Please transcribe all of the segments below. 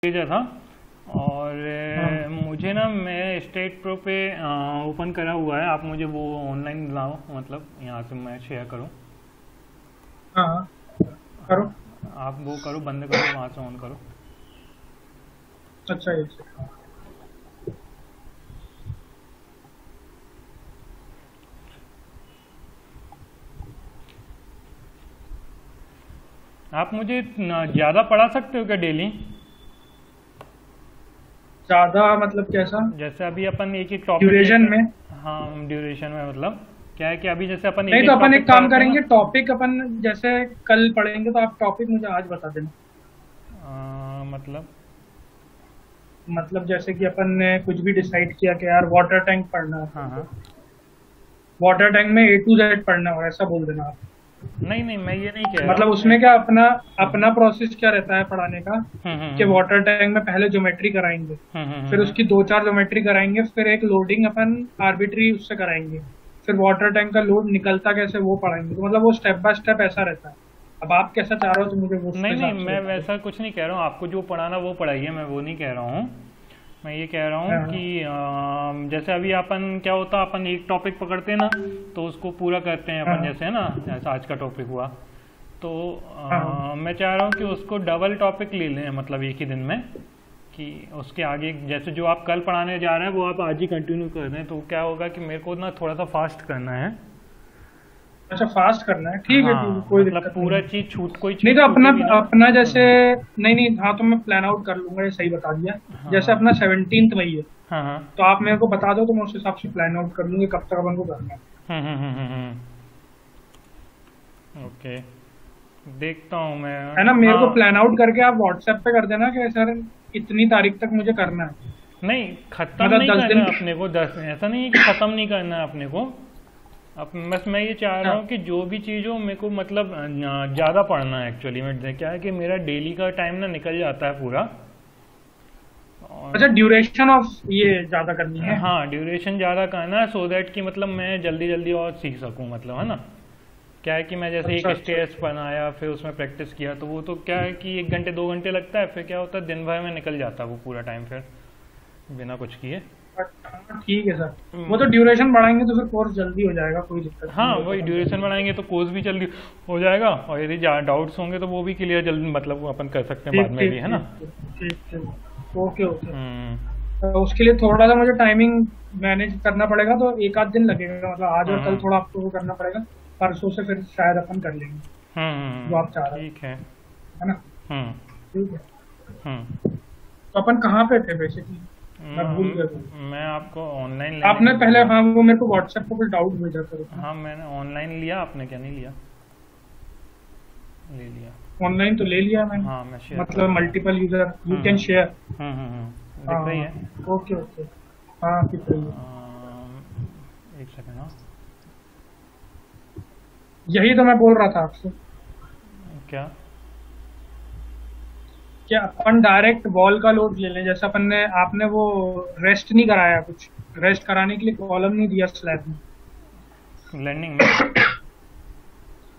भेजा था। और हाँ मुझे ना, मैं स्टेट प्रो पे ओपन करा हुआ है। आप मुझे वो ऑनलाइन लाओ, मतलब यहाँ से मैं शेयर करूँ। हाँ हाँ, करो। आप वो करो, बंद करो, वहाँ से ऑन करो। अच्छा ये आप मुझे ज़्यादा पढ़ा सकते हो क्या डेली? ज्यादा मतलब कैसा? जैसे अभी अपन एक एक टॉपिक लेते ड्यूरेशन हैं। में? हाँ, ड्यूरेशन में मतलब क्या है कि अभी जैसे अपन एक नहीं तो एक अपन एक टॉपिक काम पढ़ते हैं ना। करेंगे, टॉपिक अपन जैसे कल पढ़ेंगे तो आप टॉपिक मुझे आज बता देना। मतलब मतलब जैसे कि अपन ने कुछ भी डिसाइड किया कि यार वाटर टैंक पढ़ना है हाँ अपन हाँ। को, वाटर टैंक में A to Z पढ़ना हो, ऐसा बोल देना आप। नहीं नहीं, मैं ये नहीं कह रहा मतलब हूँ मैं। उसमें क्या अपना हम्म अपना प्रोसेस क्या रहता है पढ़ाने का, हम्म कि हम्म वाटर टैंक में पहले ज्योमेट्री कराएंगे, फिर हम्म। उसकी दो चार ज्योमेट्री कराएंगे, फिर एक लोडिंग अपन आर्बिट्री उससे कराएंगे, फिर वाटर टैंक का लोड निकलता कैसे वो पढ़ाएंगे। तो मतलब वो स्टेप बाय स्टेप ऐसा रहता है। अब आप कैसा चाह रहे हो तो मुझे वो उसके नहीं नहीं, हिसाब से मैं बता दो। वैसा कुछ नहीं कह रहा हूँ। आपको जो पढ़ाना वो पढ़ाइए, मैं वो नहीं कह रहा हूँ। मैं ये कह रहा हूँ कि हाँ जैसे अभी अपन क्या होता, अपन एक टॉपिक पकड़ते हैं ना, तो उसको पूरा करते हैं हाँ अपन, हाँ जैसे है ना, जैसे आज का टॉपिक हुआ। तो हाँ हाँ। मैं चाह रहा हूँ कि उसको डबल टॉपिक ले लें, मतलब एक ही दिन में। कि उसके आगे जैसे जो आप कल पढ़ाने जा रहे हैं वो आप आज ही कंटिन्यू कर दें, तो क्या होगा कि मेरे को ना थोड़ा सा फास्ट करना है। अच्छा फास्ट करना है, ठीक है, हाँ, कोई मतलब दिक्कत नहीं पूरा है। चीज़ कोई नहीं चीज़ तो अपना छूटे भी ना। अपना जैसे, नहीं नहीं, हाँ तो मैं प्लान आउट कर लूंगा, ये सही बता दिया। हाँ जैसे हाँ अपना 17 मई है, हाँ हाँ। तो आप मेरे को बता दो तो मैं उस हिसाब से प्लान आउट कर लूंगी कब तक अपन को करना है। ओके, देखता हूँ मैं। है ना, मेरे को हाँ, प्लान आउट करके आप व्हाट्सएप पे कर देना कि सर इतनी तारीख तक मुझे करना है। नहीं ख़त्म मतलब नहीं दस करना दिन है अपने को। 10, ऐसा नहीं है कि ख़त्म नहीं करना है अपने को। अब बस मैं ये चाह रहा अच्छा हूँ कि जो भी चीज़ हो मेरे को, मतलब ज़्यादा पढ़ना है एक्चुअली में। क्या है कि मेरा डेली का टाइम ना निकल जाता है पूरा। और अच्छा, ड्यूरेशन ऑफ ये ज्यादा करनी है। हाँ, ड्यूरेशन ज़्यादा करना है, सो दैट कि मतलब मैं जल्दी जल्दी और सीख सकूँ, मतलब है ना। क्या है कि मैं जैसे अच्छा एक अच्छा स्टेज बनाया, फिर उसमें प्रैक्टिस किया, तो वो तो क्या है कि 1 घंटे 2 घंटे लगता है, फिर क्या होता है दिन भर में निकल जाता है वो पूरा टाइम, फिर बिना कुछ किए। अच्छा, ठीक है सर। वो तो हम्म, ड्यूरेशन बढ़ाएंगे तो फिर कोर्स जल्दी हो जाएगा, कोई दिक्कत नहीं, हाँ, वो तो वही अपन कर ड्यूरेशन लेंगे। बढ़ाएंगे तो कोर्स भी जल्दी हो जाएगा, और यदि डाउट्स होंगे तो वो भी क्लियर जल्दी, मतलब वो अपन कर सकते हैं बाद ठीक में भी, ठीक है ना। ठीक ठीक ठीक ठीक, ओके ओके। हम्म तो उसके लिए थोड़ा सा मुझे टाइमिंग मैनेज करना पड़ेगा, तो एक आध दिन लगेगा, मतलब आज और कल हम्म थोड़ा आपको वो करना पड़ेगा। परसों से फिर शायद अपन कर लेंगे जो आप चाह रहे ठीक है। हो, है ना। हम्म ठीक है। हम्म। तो अपन कहाँ पे थे बेसिकली, मैं भूल गया था। मैं आपको ऑनलाइन लेने आपने को बोल पहले, रहा हाँ हूँ। वो मेरे को व्हाट्सएप पे कुछ डाउट भेजा था उसमें। हाँ, मैंने ऑनलाइन लिया, आपने क्या नहीं लिया? ले लिया। ऑनलाइन तो ले लिया मैंने, हाँ, मैं शेयर कर मतलब रहा हूँ। Multiple user you can share. दिख हाँ रही है। हाँ, ओके ओके। हाँ ठीक है। एक सेकेंड। हाँ, यही तो मैं बोल रहा था आपसे, क्या? कि अपन डायरेक्ट वॉल का लोड ले लें। जैसे अपन ने, आपने वो रेस्ट नहीं कराया, कुछ रेस्ट कराने के लिए कॉलम नहीं दिया स्लैब में। लैंडिंग में?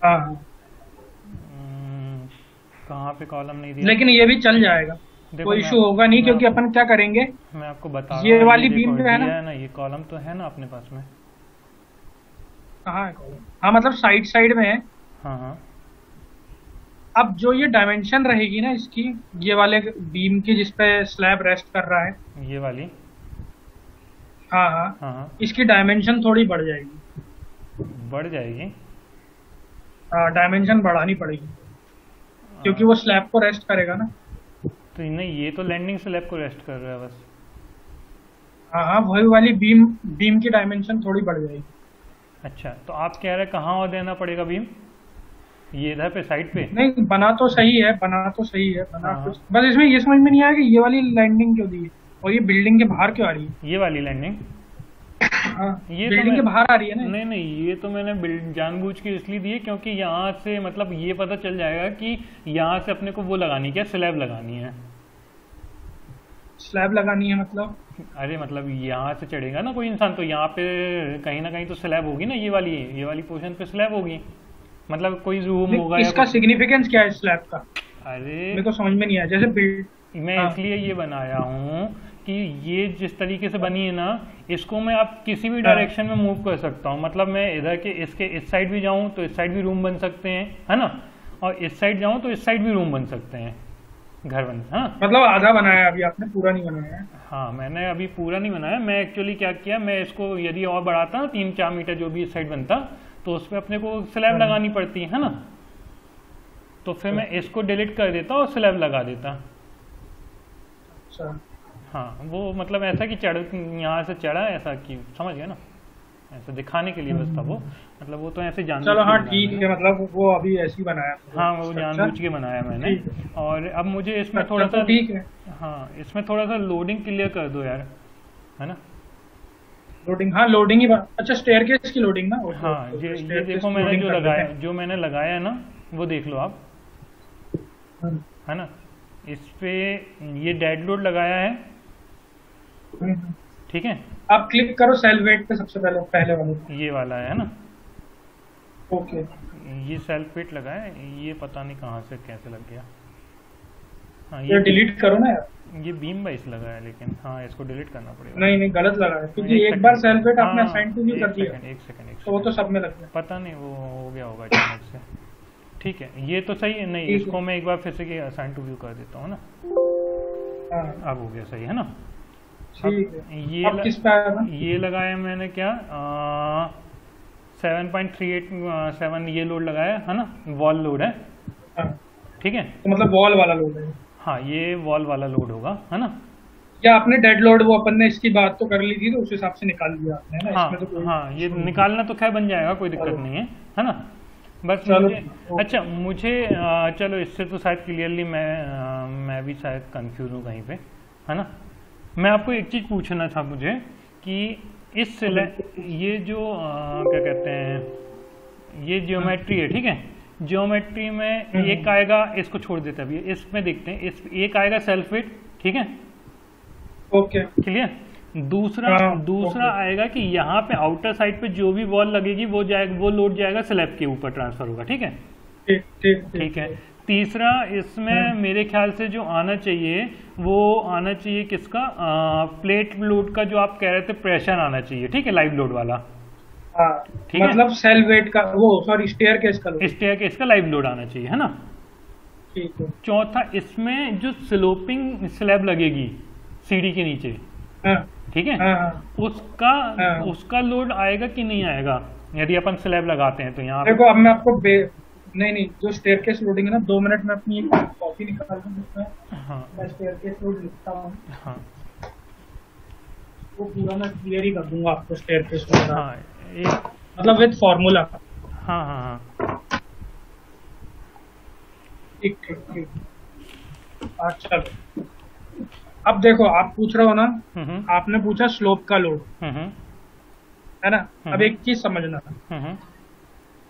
हाँ हाँ, कहाँ पे कॉलम नहीं दिया? लेकिन ये भी चल जाएगा, देखो, कोई इशू होगा नहीं, मैं क्योंकि आपको अपन क्या करेंगे, मैं आपको बता रहा ये हूँ, ये वाली बीम देखो जो है ना। दिया है ना, ये कॉलम तो है ना अपने पास में। कहाँ है कॉलम? हाँ मतलब साइड साइड में है। हाँ हाँ अब जो ये डायमेंशन रहेगी ना इसकी, ये वाले बीम की जिसपे स्लैब रेस्ट कर रहा है, ये वाली। हाँ हाँ, हाँ हाँ, इसकी डायमेंशन थोड़ी बढ़ जाएगी। बढ़ जाएगी। हाँ, डायमेंशन बढ़ानी पड़ेगी, क्योंकि वो स्लैब को रेस्ट करेगा ना। तो नहीं, ये तो लैंडिंग स्लैब को रेस्ट कर रहा है बस। हाँ हाँ, वही वाली बीम, बीम की डायमेंशन थोड़ी बढ़ जाएगी। अच्छा, तो आप कह रहे हैं कहाँ और देना पड़ेगा बीम? ये इधर पे साइड पे? नहीं, बना तो सही है, बना तो सही है, बना हाँ हाँ, कुछ, बस इसमें ये समझ में नहीं आया कि ये वाली लैंडिंग क्यों दी है और ये बिल्डिंग के बाहर क्यों आ रही है। ये वाली लैंडिंग। हाँ, ये तो बिल्डिंग मैं के बाहर आ रही है ना। नहीं नहीं, ये तो मैंने जानबूझ के इसलिए दिए क्योंकि यहाँ से मतलब ये पता चल जाएगा कि यहाँ से अपने को वो लगानी, क्या स्लैब लगानी है। स्लैब लगानी है मतलब? अरे मतलब यहाँ से चढ़ेगा ना कोई इंसान, तो यहाँ पे कहीं ना कहीं तो स्लैब होगी ना, ये वाली पोर्शन पे स्लैब होगी। मतलब कोई रूम होगा या इसका कुछ। सिग्निफिकेंस क्या है स्लैब का, अरे मेरे को समझ में नहीं आया। जैसे मैं हाँ इसलिए ये बनाया हूँ कि ये जिस तरीके से बनी है ना, इसको मैं आप किसी भी हाँ। डायरेक्शन में मूव कर सकता हूँ। मतलब मैं इधर के इसके इस साइड भी जाऊँ तो इस साइड भी रूम बन सकते हैं, है ना, और इस साइड जाऊँ तो इस साइड भी रूम बन सकते हैं, घर बन। हाँ मतलब आधा बनाया अभी आपने, पूरा नहीं बनाया है। हाँ, मैंने अभी पूरा नहीं बनाया। मैं एक्चुअली क्या किया, मैं इसको यदि और बढ़ाता 3-4 मीटर जो भी इस साइड बनता, तो उस पर अपने को स्लैब हाँ, लगानी पड़ती है ना, तो फिर मैं इसको डिलीट कर देता और स्लैब लगा देता। अच्छा हाँ, वो मतलब ऐसा कि चढ़ यहाँ से चढ़ा, ऐसा कि समझ गया ना, ऐसा दिखाने के लिए बस था वो। मतलब वो तो ऐसे जानबूझ चलो के हाँ बनाया ठीक मैंने। है, मतलब वो अभी ऐसे ही बनाया था हाँ, वो स्ट्रक्चर। जानबूझ के बनाया मैंने। ठीक है, और अब मुझे इसमें अच्छा थोड़ा तो सा, ठीक है। हाँ इसमें थोड़ा सा लोडिंग क्लियर कर दो यार, है ना। लोडिंग, हाँ लोडिंग ही अच्छा स्टेयरकेस की लोडिंग ना, ओके हाँ, ओके ओके, ये स्टेयरकेस देखो की मैंने लोडिंग जो कर देते लगाया, हैं। जो मैंने लगाया है ना, वो देख लो आप, हम्म, है ना। इस पे ये डेड लोड लगाया है, हम्म। ठीक है। आप क्लिक करो सेल वेट पे, सबसे पहले पहले वाले पे। ये वाला है ना, ओके, ये सेल्फ वेट लगाया है, ये पता नहीं कहाँ से कैसे लग गया। हाँ, ये डिलीट करो ना यार। ये बीम वाइज लगा है, लेकिन हाँ इसको डिलीट करना पड़ेगा। नहीं नहीं, गलत लगा है, क्योंकि एक एक बार सेकंड, सेल वेट आपने हाँ असाइन टू व्यू कर दिया, एक सेकंड तो वो तो सब में लग गया। पता नहीं वो हो गया होगा अचानक से। ठीक है, ये तो सही है। नहीं, ठीक इसको है। मैं एक बार फिर से असाइन टू व्यू कर देता हूँ ना, हाँ अब हो गया सही, है ना। ठीक है। ये अब किस पे आया था? ये लगाया मैंने क्या, 7.387 ये लोड लगाया है ना, वॉल लोड है, हाँ, ठीक है। तो मतलब वॉल वाला लोड है, हाँ, ये वॉल वाला लोड होगा, है ना। या आपने डेड लोड, वो अपन ने इसकी बात तो कर ली थी, तो उस हिसाब से निकाल लिया आपने, है ना, हाँ इसमें तो कोई हाँ, ये issue नहीं। निकालना तो खैर बन जाएगा, कोई दिक्कत चलो। नहीं है ना। बस चलो, मुझे, ओके। अच्छा मुझे चलो इससे तो शायद क्लियरली मैं भी शायद कंफ्यूज हूँ कहीं पे, है ना। मैं आपको एक चीज़ पूछना था मुझे कि इस ये जो क्या कहते हैं, ये ज्योमेट्री है, ठीक है। ज्योमेट्री में एक आएगा, इसको छोड़ देते अभी, इसमें देखते हैं, इस एक आएगा सेल्फ वेट, ठीक है, ओके, क्लियर। दूसरा हाँ, दूसरा ओके। आएगा कि यहाँ पे आउटर साइड पे जो भी वॉल लगेगी वो जाएगा, वो लोड जाएगा स्लैब के ऊपर ट्रांसफर होगा, ठीक है। ठीक ठीक ठीक है। तीसरा इसमें मेरे ख्याल से जो आना चाहिए वो आना चाहिए किसका, प्लेट लोड का, जो आप कह रहे थे प्रेशर आना चाहिए, ठीक है, लाइव लोड वाला। हाँ, ठीक है। मतलब सेल वेट का, वो सॉरी स्टेयरकेस का लोड। स्टेयर के इसका लाइव लोड आना चाहिए, है ना। ठीक है। चौथा, इसमें जो स्लोपिंग स्लैब लगेगी सीढ़ी के नीचे, हाँ ठीक है, हाँ हाँ। उसका हाँ। उसका लोड आएगा कि नहीं आएगा, यदि अपन स्लैब लगाते हैं तो यहाँ पे। देखो अब मैं आपको नहीं नहीं, जो स्टेयरकेस लोडिंग है ना, 2 मिनट में अपनी एक कॉपी निकाल दूँ, जिसमें हाँ मैं स्टेयरकेस लोड लिखता हूँ, हाँ वो पूरा मैं क्लियर ही कर दूंगा आपको स्टेयरकेस लोड, हाँ, एक, मतलब विद फॉर्मूला। हाँ हाँ हाँ, ठीक ठीक ठीक। अच्छा, अब देखो आप पूछ रहे हो ना, हम्म आपने पूछा स्लोप का लोड, हम्म है ना। अब एक चीज समझना, हम्म,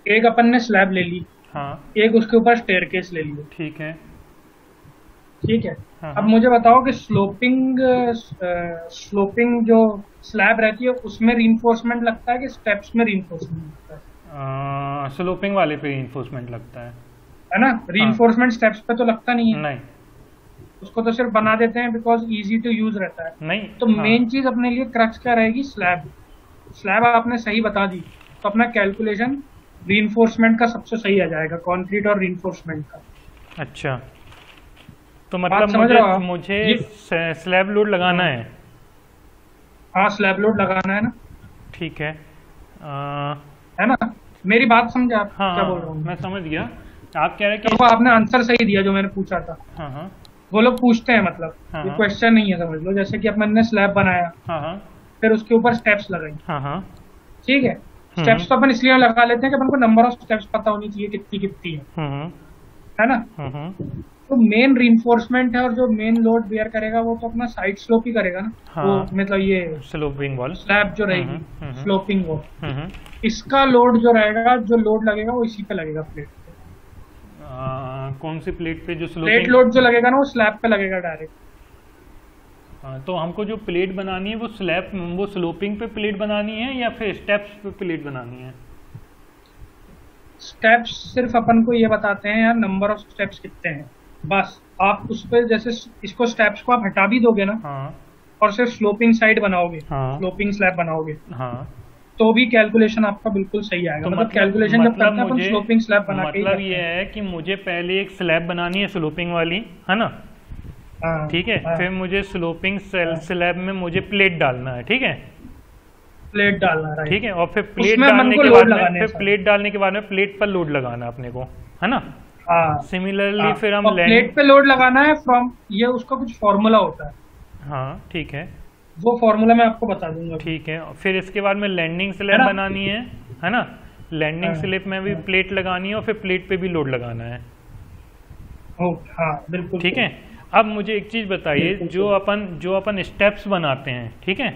एक अपन ने स्लैब ले ली, हाँ एक उसके ऊपर स्टेयरकेस ले लिया, ठीक है। ठीक है। हाँ अब मुझे बताओ कि स्लोपिंग जो स्लैब रहती है उसमें रीइंफोर्समेंट लगता है कि स्टेप्स में रीइंफोर्समेंट लगता है? स्लोपिंग वाले पे इन्फोर्समेंट लगता है ना, रीइंफोर्समेंट स्टेप्स पे तो लगता नहीं है। है, नहीं उसको तो सिर्फ बना देते हैं बिकॉज इजी टू यूज रहता है। नहीं, तो हाँ, मेन चीज अपने लिए क्रक्स क्या रहेगी, स्लैब। स्लैब आपने सही बता दी, तो अपना कैलकुलेशन रीइंफोर्समेंट का सबसे सही आ जाएगा, कंक्रीट और रीइंफोर्समेंट का। अच्छा, तो बात मतलब समझ रहे हो आप? मुझे ये- स्लैब लोड लगाना है, हाँ स्लैब लोड लगाना है ना, ठीक है। है ना। मेरी बात समझे आप हाँ क्या बोल रहा हूँ? मैं समझ गया, आप कह रहे हैं कि तो आपने आंसर सही दिया जो मैंने पूछा था। हाँ हाँ वो लोग पूछते हैं, मतलब हाँ, ये हाँ। क्वेश्चन नहीं है, समझ लो। जैसे कि अपन ने स्लैब बनाया, हाँ हाँ फिर उसके ऊपर स्टेप्स लगाई, हाँ हाँ, ठीक है। स्टेप्स तो अपन इसलिए लगा लेते हैं कि अपन को नंबर ऑफ स्टेप्स पता होनी चाहिए कितनी कितनी है ना। तो मेन रीइंफोर्समेंट है, और जो मेन लोड बेयर करेगा वो तो अपना साइड स्लोप ही करेगा ना। हाँ। वो मतलब ये स्लोपिंग वॉल, स्लैब जो रहेगी, हम्म। स्लोपिंग वो, इसका लोड जो रहेगा, जो लोड लगेगा वो इसी पे लगेगा, प्लेट पे। कौन सी प्लेट पे, जो प्लेट स्लोपिंग। लोड जो लगेगा ना वो स्लैब पे लगेगा डायरेक्ट। तो हमको जो प्लेट बनानी है वो वो स्लोपिंग पे प्लेट बनानी है या फिर स्टेप्स पे प्लेट बनानी है? स्टेप्स सिर्फ अपन को ये बताते हैं यार, नंबर ऑफ स्टेप्स कितने हैं, बस आप उस पर जैसे इसको स्टेप्स को आप हटा भी दोगे ना, हाँ और सिर्फ स्लोपिंग साइड बनाओगे, हाँ स्लोपिंग स्लैब बनाओगे, हाँ। तो भी कैलकुलेशन आपका बिल्कुल सही आएगा। तो मतलब कैलकुलेशन जब करते हैं अपन मुझे स्लोपिंग स्लैब बना के ही मतलब करते ये हैं। है कि मुझे पहले एक स्लैब बनानी है स्लोपिंग वाली, है ना? हाँ ठीक है, हाँ फिर मुझे स्लोपिंग हाँ, स्लैब में मुझे प्लेट डालना है, ठीक है? प्लेट डालना है, ठीक राइट। है, और फिर प्लेट उसमें अपन डालने को के बाद लोड में लगाने हैं फिर सारे। प्लेट डालने के बाद में प्लेट पर लोड लगाना है अपने को, है ना? हाँ सिमिलरली हाँ, फिर हम और प्लेट पे लोड लगाना है फ्रॉम, ये उसका कुछ फॉर्मूला होता है, हाँ ठीक है, वो फॉर्मूला मैं आपको बता दूंगा। ठीक है। और फिर इसके बाद में लैंडिंग है स्लैब ना? बनानी है ना? लैंडिंग हाँ स्लैब में भी हाँ, प्लेट लगानी है और फिर प्लेट पे भी लोड लगाना है, हाँ बिल्कुल ठीक सही, है। अब मुझे एक चीज बताइए, बिल्कुल जो सही। अपन स्टेप्स बनाते हैं, ठीक है?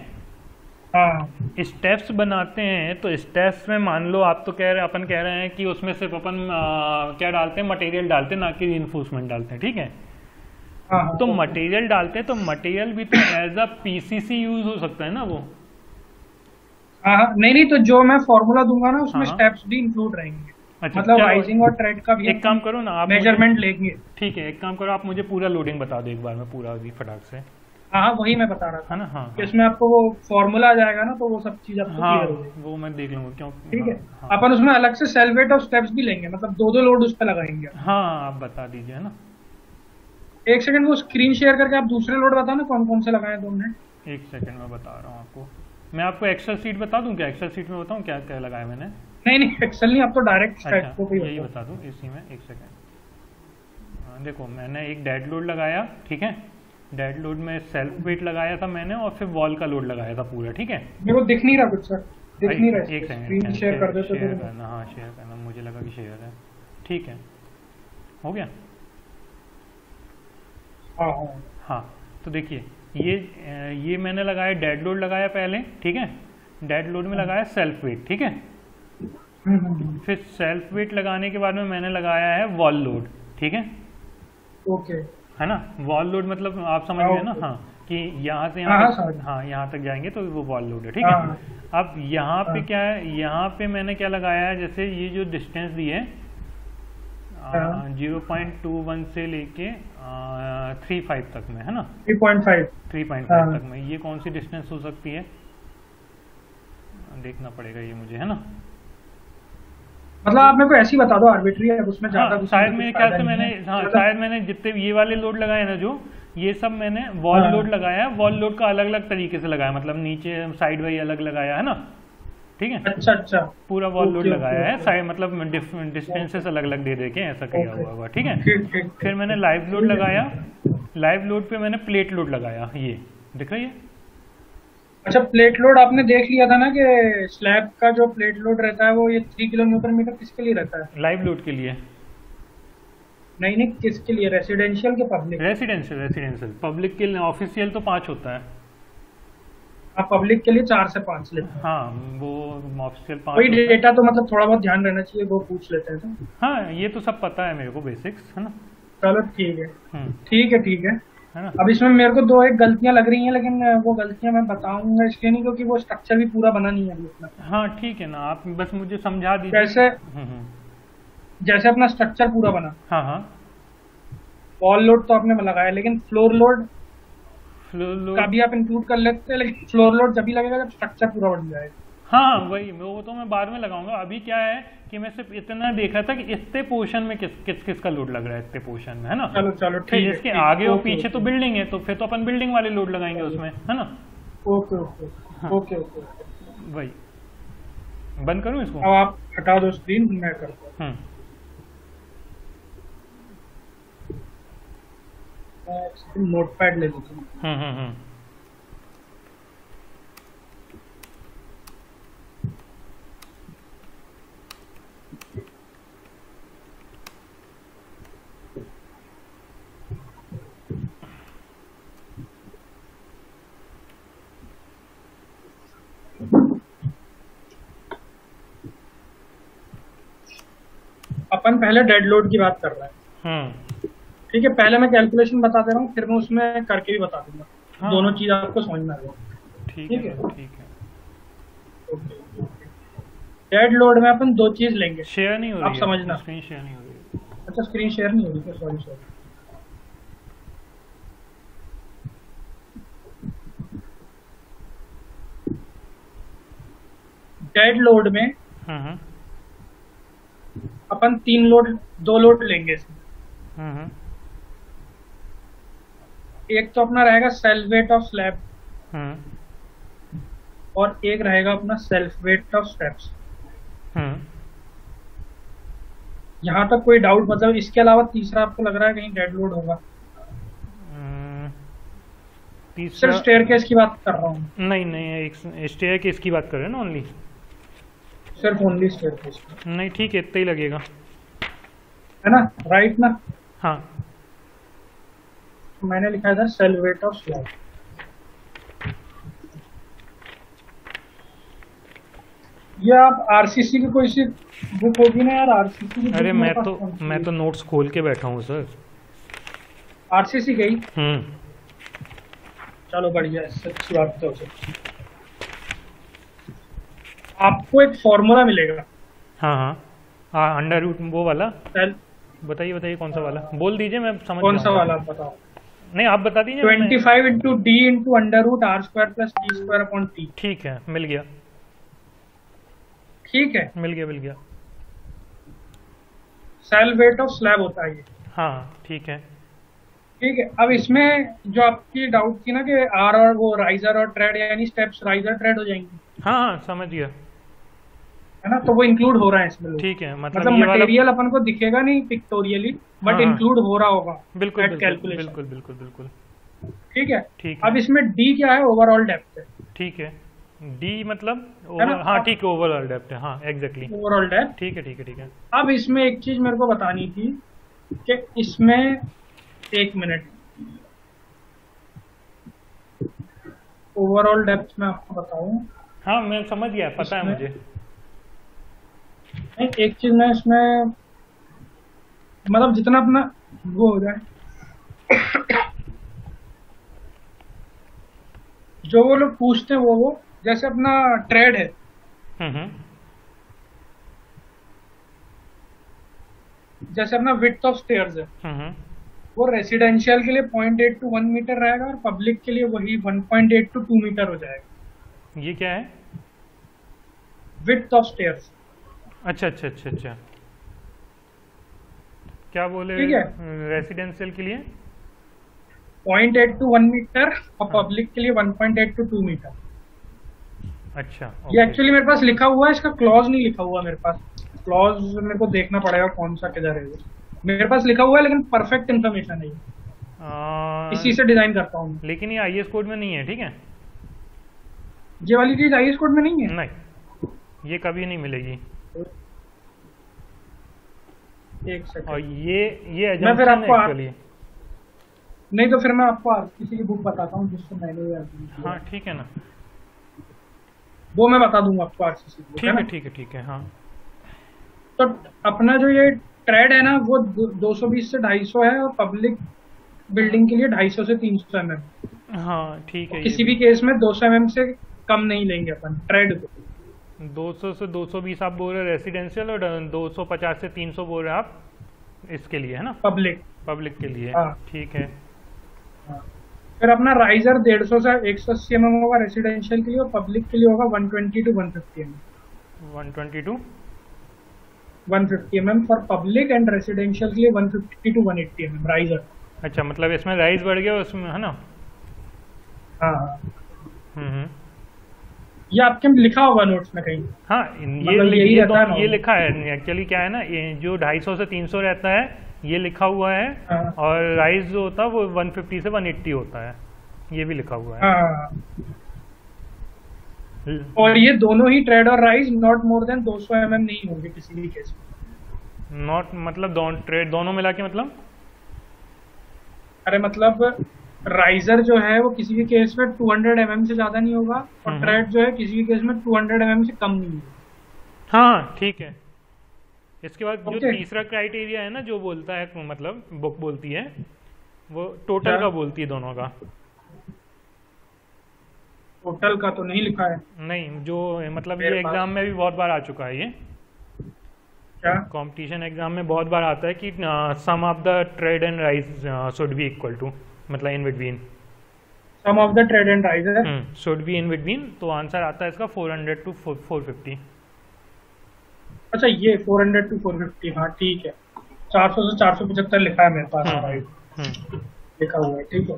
हाँ स्टेप्स बनाते हैं तो स्टेप्स में मान लो आप तो अपन कह रहे हैं कि उसमें सिर्फ अपन क्या डालते हैं, मटेरियल डालते हैं, ना कि रिइंफोर्समेंट डालते हैं, ठीक है? हाँ हाँ, तो ओके। मटेरियल डालते हैं तो मटेरियल भी तो एज अ पीसीसी यूज हो सकता है ना वो? हाँ हाँ, नहीं नहीं, तो जो मैं फॉर्मूला दूंगा ना उसमें हाँ स्टेप्स भी इंक्लूड रहेंगे। अच्छा मतलब चलो, राइजिंग और ट्रेड का भी एक काम करो ना आप मुझे, मेजरमेंट लेंगे। ठीक है, एक काम करो आप मुझे पूरा लोडिंग बता दो एक बार में, पूरा अभी फटाक से, हाँ हाँ, वही मैं बता रहा था है ना? हाँ कि हाँ इसमें आपको वो फॉर्मूला आ जाएगा ना, तो वो सब चीज आपको हाँ, क्लियर हो जाएगी। वो मैं देख लूंगा क्यों। ठीक हाँ है, हाँ अपन उसमें अलग से सेल वेट और स्टेप्स भी लेंगे, मतलब दो दो लोड उस पर लगाएंगे। हाँ, आप बता दीजिए, है ना? एक सेकंड, वो स्क्रीन शेयर करके आप दूसरे लोड बताओ ना कौन कौन से लगाए 2 मिनट। एक सेकंड में बता रहा हूँ आपको। मैं आपको एक्सेल सीट बता दूं क्या? एक्सेल सीट में बताऊं क्या क्या लगाया मैंने? नहीं नहीं, एक्सेल नहीं, आप तो डायरेक्ट स्टेट अच्छा, को भी यही बताओ। बता दूं इसी में, एक सेकंड। देखो मैंने एक डेड लोड लगाया, ठीक है? डेड लोड में सेल्फ वेट लगाया था मैंने, और फिर वॉल का लोड लगाया था पूरा, ठीक है? मेरे को दिख नहीं रहा कुछ सर, दिख भाई नहीं रहा, एक स्क्रीन सेकंड, शेयर कर देते शेयर तो। करना, हाँ शेयर करना, मुझे लगा कि शेयर है, ठीक है, हो गया। हाँ हाँ हाँ, तो देखिए ये मैंने लगाया, डेड लोड लगाया पहले, ठीक है? डेड लोड में लगाया सेल्फ वेट, ठीक है? फिर सेल्फ वेट लगाने के बाद में मैंने लगाया है वॉल लोड, ठीक है? ओके, है ना? वॉल लोड मतलब आप समझ गए ना? हाँ, कि यहाँ से हाँ यहाँ हाँ तक, हाँ यहाँ तक जाएंगे तो वो वॉल लोड है, ठीक हाँ है? अब यहाँ पे हाँ क्या है, यहाँ पे मैंने क्या लगाया है, जैसे ये जो डिस्टेंस दी है हाँ, 0.21 से लेके 3.5 तक में, है ना? 3.5। 3.5 हाँ, तक में ये कौन सी डिस्टेंस हो सकती है, देखना पड़ेगा ये मुझे, है ना? मतलब आप मेरे को ऐसे ही बता दो, आर्बिट्री है, अब उसमें ज्यादा हाँ कुछ शायद कुछ मेरे ख्याल फायदा से नहीं मैंने, है हाँ ज्यादा। शायद मैंने जितने ये वाले लोड लगाए ना, जो ये सब मैंने वॉल हाँ लोड लगाया है, वॉल लोड का अलग अलग तरीके से लगाया, मतलब नीचे साइड वाइज अलग लगाया है ना, ठीक है? अच्छा अच्छा, पूरा वॉल लोड ओके लगाया ओके है ओके साइड, मतलब डिस्टेंसेस अलग अलग दे दे के ऐसा किया ओके, हुआ हुआ, ठीक है? ठीक ठीक फिर ठीक, मैंने लाइव लोड ठीक है लगाया, ठीक है। लाइव लोड पे मैंने प्लेट लोड लगाया, ये दिख रही है? अच्छा, प्लेट लोड आपने देख लिया था ना कि स्लैब का जो प्लेट लोड रहता है वो ये 3 किलोमीटर मीटर किसके लिए रहता है? लाइव लोड के लिए, नहीं नहीं, किसके लिए, रेसिडेंशियल के पब्लिक? रेसिडेंशियल, रेसिडेंशियल पब्लिक के लिए, ऑफिशियल तो 5 होता है। आप पब्लिक के लिए 4 से 5 लेते हैं? हाँ वो ऑफिशियल 5 वही होता है। डेटा तो मतलब थोड़ा बहुत ध्यान रहना चाहिए, वो पूछ लेते हैं तो। हाँ ये तो सब पता है मेरे को, बेसिक्स, है ना? चलो ठीक है, हम्म, ठीक है ठीक है। है ना? अब इसमें मेरे को 2 एक गलतियां लग रही हैं, लेकिन वो गलतियां मैं बताऊंगा इसलिए नहीं क्योंकि वो स्ट्रक्चर भी पूरा बना नहीं है अभी अपना। हाँ ठीक है ना, आप बस मुझे समझा दीजिए। जैसे हम्म, जैसे अपना स्ट्रक्चर पूरा बना, हाँ हाँ, वॉल लोड तो आपने लगाया, लेकिन फ्लोर लोड फ्लोर का लोड, भी आप इंक्लूड कर लेते हैं, लेकिन फ्लोर लोड जब भी लगेगा जब स्ट्रक्चर पूरा बन जाएगा। हाँ वही, वो तो मैं बाद में लगाऊंगा। अभी क्या है कि मैं सिर्फ इतना देख रहा था कि इतने पोर्शन में किस का लोड लग रहा है, इतने पोर्शन में, है ना? चलो चलो फिर ठीक है, इसके ठीक, आगे और ओके पीछे तो ओके बिल्डिंग है, तो फिर तो अपन बिल्डिंग वाले लोड लगाएंगे उसमें, है ना? ओके ओके हाँ ओके ओके। वही, बंद करूँ इसको? अब आप हटा दो स्क्रीन, मैं करता हूँ। नोटपैड ले लेता हूँ। हम्म। अपन पहले डेड लोड की बात कर रहे हैं, हम्म, ठीक है? पहले मैं कैलकुलेशन बता दे रहा हूँ, फिर मैं उसमें करके भी बता दूंगा, हाँ दोनों चीज आपको समझ में आ जाएगी। ठीक ठीक है, है, ठीक है। डेड लोड में अपन 2 चीज लेंगे, शेयर नहीं हो आप रही है समझना। स्क्रीन, शेयर नहीं हो रही है। अच्छा, स्क्रीन शेयर नहीं हो रही, सॉरी सॉरी। डेड लोड में अपन 2 लोड लेंगे इसमें। एक तो अपना रहेगा सेल्फ वेट ऑफ स्लैब, और एक रहेगा अपना सेल्फ वेट ऑफ स्टेप्स। यहाँ तक कोई डाउट? मतलब इसके अलावा तीसरा आपको लग रहा है कहीं डेड लोड होगा? सिर्फ स्टेयरकेस की बात कर रहा हूँ। नहीं नहीं, एक स्टेयरकेस की बात कर रहे हैं ना, ओनली, सिर्फ ओनली स्टेयरकेस। नहीं ठीक है, इतना ही लगेगा, है ना? राइट ना? हाँ। मैंने लिखा है सेल वेट ऑफ स्लैब। ये आप आरसीसी की कोई सी बुक होगी ना यार, आरसीसी की? अरे मैं तो नोट्स खोल के बैठा हूँ सर। आरसीसी गई? चलो बढ़िया, अच्छी बात तो है। आपको एक फॉर्मूला मिलेगा। हाँ, अंडर रूट वो वाला। बताइए कौन सा वाला, बोल दीजिए, मैं समझ। कौन सा वाला बताओ? नहीं आप बता दीजिए। 25 into D into under root R square plus T square upon T. ठीक है, मिल गया। ठीक है, मिल गया। सेल वेट ऑफ स्लैब होता है ये। हाँ ठीक है। अब इसमें जो आपकी डाउट थी ना कि आर और वो राइजर और ट्रेड, यानी स्टेप्स राइजर ट्रेड हो जाएंगी। हाँ समझ गया, है ना? तो वो इंक्लूड हो रहा है इसमें। ठीक है, मतलब मटेरियल अपन को दिखेगा नहीं पिक्टोरियली, बट इंक्लूड हो रहा होगा। बिल्कुल बिल्कुल। ठीक है। अब इसमें डी क्या है? ओवरऑल डेप्थ है। ठीक है, डी मतलब हाँ ठीक है, ओवरऑल डेप्थ है। हाँ एग्जैक्टली, ओवरऑल डेप्थ। ठीक है। अब इसमें एक चीज मेरे को बतानी थी कि इसमें, एक मिनट, ओवरऑल डेप्थ में आपको बताऊं। हाँ मैं समझ गया, पता है मुझे। नहीं, एक चीज मैं इसमें, मतलब जितना अपना वो हो जाए जो वो लोग पूछते हैं वो जैसे अपना ट्रेड है, जैसे अपना विड्थ ऑफ स्टेयर्स है, वो रेसिडेंशियल के लिए 0.8 to 1 मीटर रहेगा और पब्लिक के लिए वही 1.8 to 2 मीटर हो जाएगा। ये क्या है? Width of stairs. अच्छा। क्या बोले? ठीक है, रेसिडेंशियल के लिए 0.8 to 1 मीटर और पब्लिक के लिए 1.8 to 2 मीटर। अच्छा, ये एक्चुअली मेरे पास लिखा हुआ है, इसका क्लॉज नहीं लिखा हुआ मेरे पास। क्लॉज मेरे को देखना पड़ेगा कौन सा किधर है। मेरे पास लिखा हुआ है लेकिन परफेक्ट इन्फॉर्मेशन है, इसी से डिजाइन करता हूँ। लेकिन ये आईएस कोड में नहीं है, ठीक है? ये वाली चीज आईएस कोड में नहीं है? नहीं, ये कभी नहीं मिलेगी। एक सेकंड। और ये मैं फिर आपको एक्चुअली, नहीं तो फिर मैं आपको किसी की बुक बताता हूँ जिससे मैंने याद किया। हाँ ठीक है ना, वो मैं बता दूंगा आपको आरसीसी। ठीक है। हाँ तो अपना जो ये ट्रेड है ना, वो 220 से 250 है और पब्लिक बिल्डिंग के लिए 250 से 300 mm। हाँ ठीक है। किसी भी केस में 200 mm से कम नहीं लेंगे अपन ट्रेड को। 200 से 220 आप बोल रहे रेसिडेंशियल, और 250 से 300 बोल रहे आप इसके लिए, है ना? पब्लिक के लिए। हाँ ठीक है। हाँ। फिर अपना राइजर 150 से 180 mm होगा रेसिडेंशियल के लिए, और पब्लिक के लिए होगा 120 to 150 mm। 120 to 150 mm for public, and residential के लिए 150 to 180 mm राइजर। अच्छा, मतलब इसमें राइज बढ़ गया उसमें, है ना? हाँ। ये आपके लिखा होगा नोट्स में कहीं। हाँ, ये लिखा है एक्चुअली। क्या है ना, ये जो 250 से 300 रहता है ये लिखा हुआ है। हाँ। और राइज जो होता है वो 150 से 180 होता है, ये भी लिखा हुआ है। हाँ। और ये दोनों ही ट्रेड और rise not more than 200 mm नहीं होंगे किसी भी केस में। नॉट मतलब ट्रेड दोनों मिला के मतलब? अरे मतलब राइजर जो है वो किसी भी केस में 200 mm से ज्यादा नहीं होगा, और ट्रेड जो है किसी भी केस में 200 mm से कम नहीं होगा। हाँ ठीक है। इसके बाद जो तीसरा क्राइटेरिया है ना, जो बोलता है, मतलब बुक बोलती है, वो टोटल का बोलती है, दोनों का। टोटल का तो नहीं लिखा है। नहीं, जो मतलब ये एग्जाम में भी बहुत बार आ चुका है। ये क्या कंपटीशन एग्जाम में बहुत बार आता है कि sum of the tread and rise should be equal to, मतलब in between. Sum of the tread and riser should be in between, तो आंसर आता है इसका 400 to 450। अच्छा ये 400 to 450, हाँ ठीक है, 400 से 475 लिखा है मेरे पास, राइट लिखा हुआ है, ठीक है।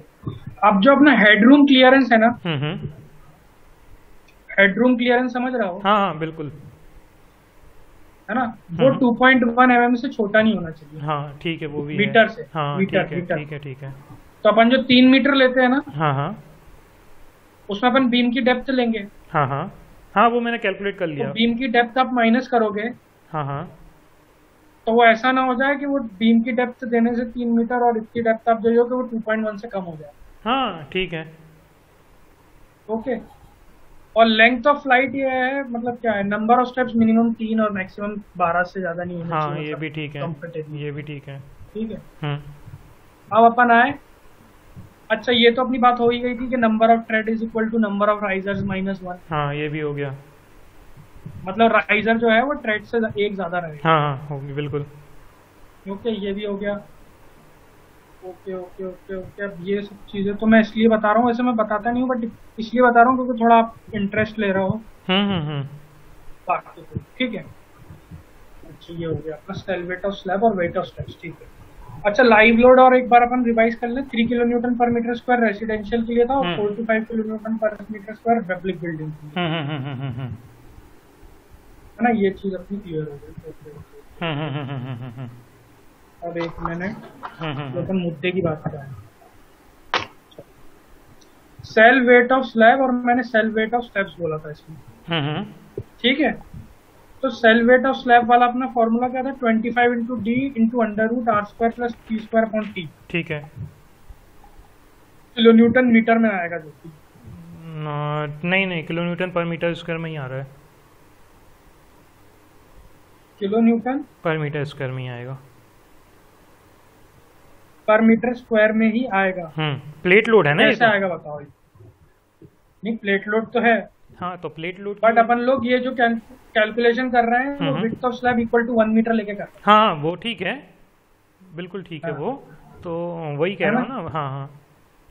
अब जो अपना हेडरूम क्लियरेंस है ना, हेडरूम क्लियरेंस समझ रहा हो? हाँ हाँ बिल्कुल, है ना, वो 2.1 mm से छोटा नहीं होना चाहिए। हाँ ठीक है, वो भी मीटर है। से, हाँ मीटर, ठीक है मीटर। ठीक है ठीक है। तो अपन जो 3 मीटर लेते हैं ना, हाँ हाँ उसमें अपन बीम की डेप्थ लेंगे। हाँ हाँ हाँ, वो मैंने कैलकुलेट कर तो लिया। बीम की डेप्थ आप माइनस करोगे, हाँ हाँ तो वो ऐसा ना हो जाए कि वो बीम की डेप्थ देने से 3 मीटर और इसकी डेप्थ आप जो कि वो 2.1 से कम हो जाए। हाँ ठीक है। ओके, और लेंथ ऑफ फ्लाइट ये है, मतलब क्या है, नंबर ऑफ स्टेप्स मिनिमम 3 और मैक्सिमम 12 से ज्यादा नहीं होना हाँ चाहिए। ये भी ठीक है, कंफर्टेबल, ये भी ठीक है। ठीक है। हम्म अब अपन आए, अच्छा ये तो अपनी बात हो ही गई थी कि number of tread is equal to number of risers -1। हाँ ये भी हो गया। मतलब राइजर जो है वो ट्रेड से एक ज्यादा रहेगा। हाँ हाँ होगी बिल्कुल। ओके, ये भी हो गया। ओके ओके ओके ओके, अब ये सब चीजें तो मैं इसलिए बता रहा हूँ, वैसे मैं बताता नहीं हूँ, बट इसलिए बता रहा हूँ क्योंकि थोड़ा आप इंटरेस्ट ले रहे हो हम्म। बाकी तो, ठीक है। अच्छा ये हो गया अपना सेल वेट ऑफ स्लैब और वेट ऑफ स्टेप्स, ठीक है। अच्छा लाइव लोड और एक बार अपन रिवाइज कर लें, 3 किलो न्यूटन पर मीटर स्क्वायर रेसिडेंशियल के लिए था और 4 to 5 किलो न्यूटन पर मीटर स्क्वायर पब्लिक बिल्डिंग के लिए, है ना। ये चीज अपनी क्लियर हो गई। अब एक मिनट, तो अपन मुद्दे की बात कर रहे हैं। सेल वेट ऑफ स्लैब और मैंने सेल वेट ऑफ स्टेप्स बोला था इसमें, ठीक है। तो सेल वेट ऑफ स्लैब वाला अपना फॉर्मूला क्या था, 25 into D into under root R square plus T square upon T, ठीक है। किलो न्यूटन मीटर में आएगा जो कि नहीं किलो न्यूटन पर मीटर स्क्वायर में ही आ रहा है। किलो न्यूटन पर मीटर स्क्वायर में ही आएगा। पर मीटर स्क्वायर में ही आएगा। प्लेट लोड है ना, कैसे आएगा बताओ? नहीं प्लेट लोड तो है, हाँ तो प्लेट लोड, बट अपन लोग ये जो कैलकुलेशन कर रहे हैं वो width of slab equal to 1 metre लेके कर रहे हैं। हाँ वो ठीक है, बिल्कुल ठीक है। वो तो वही कह रहा हूँ ना। हाँ हाँ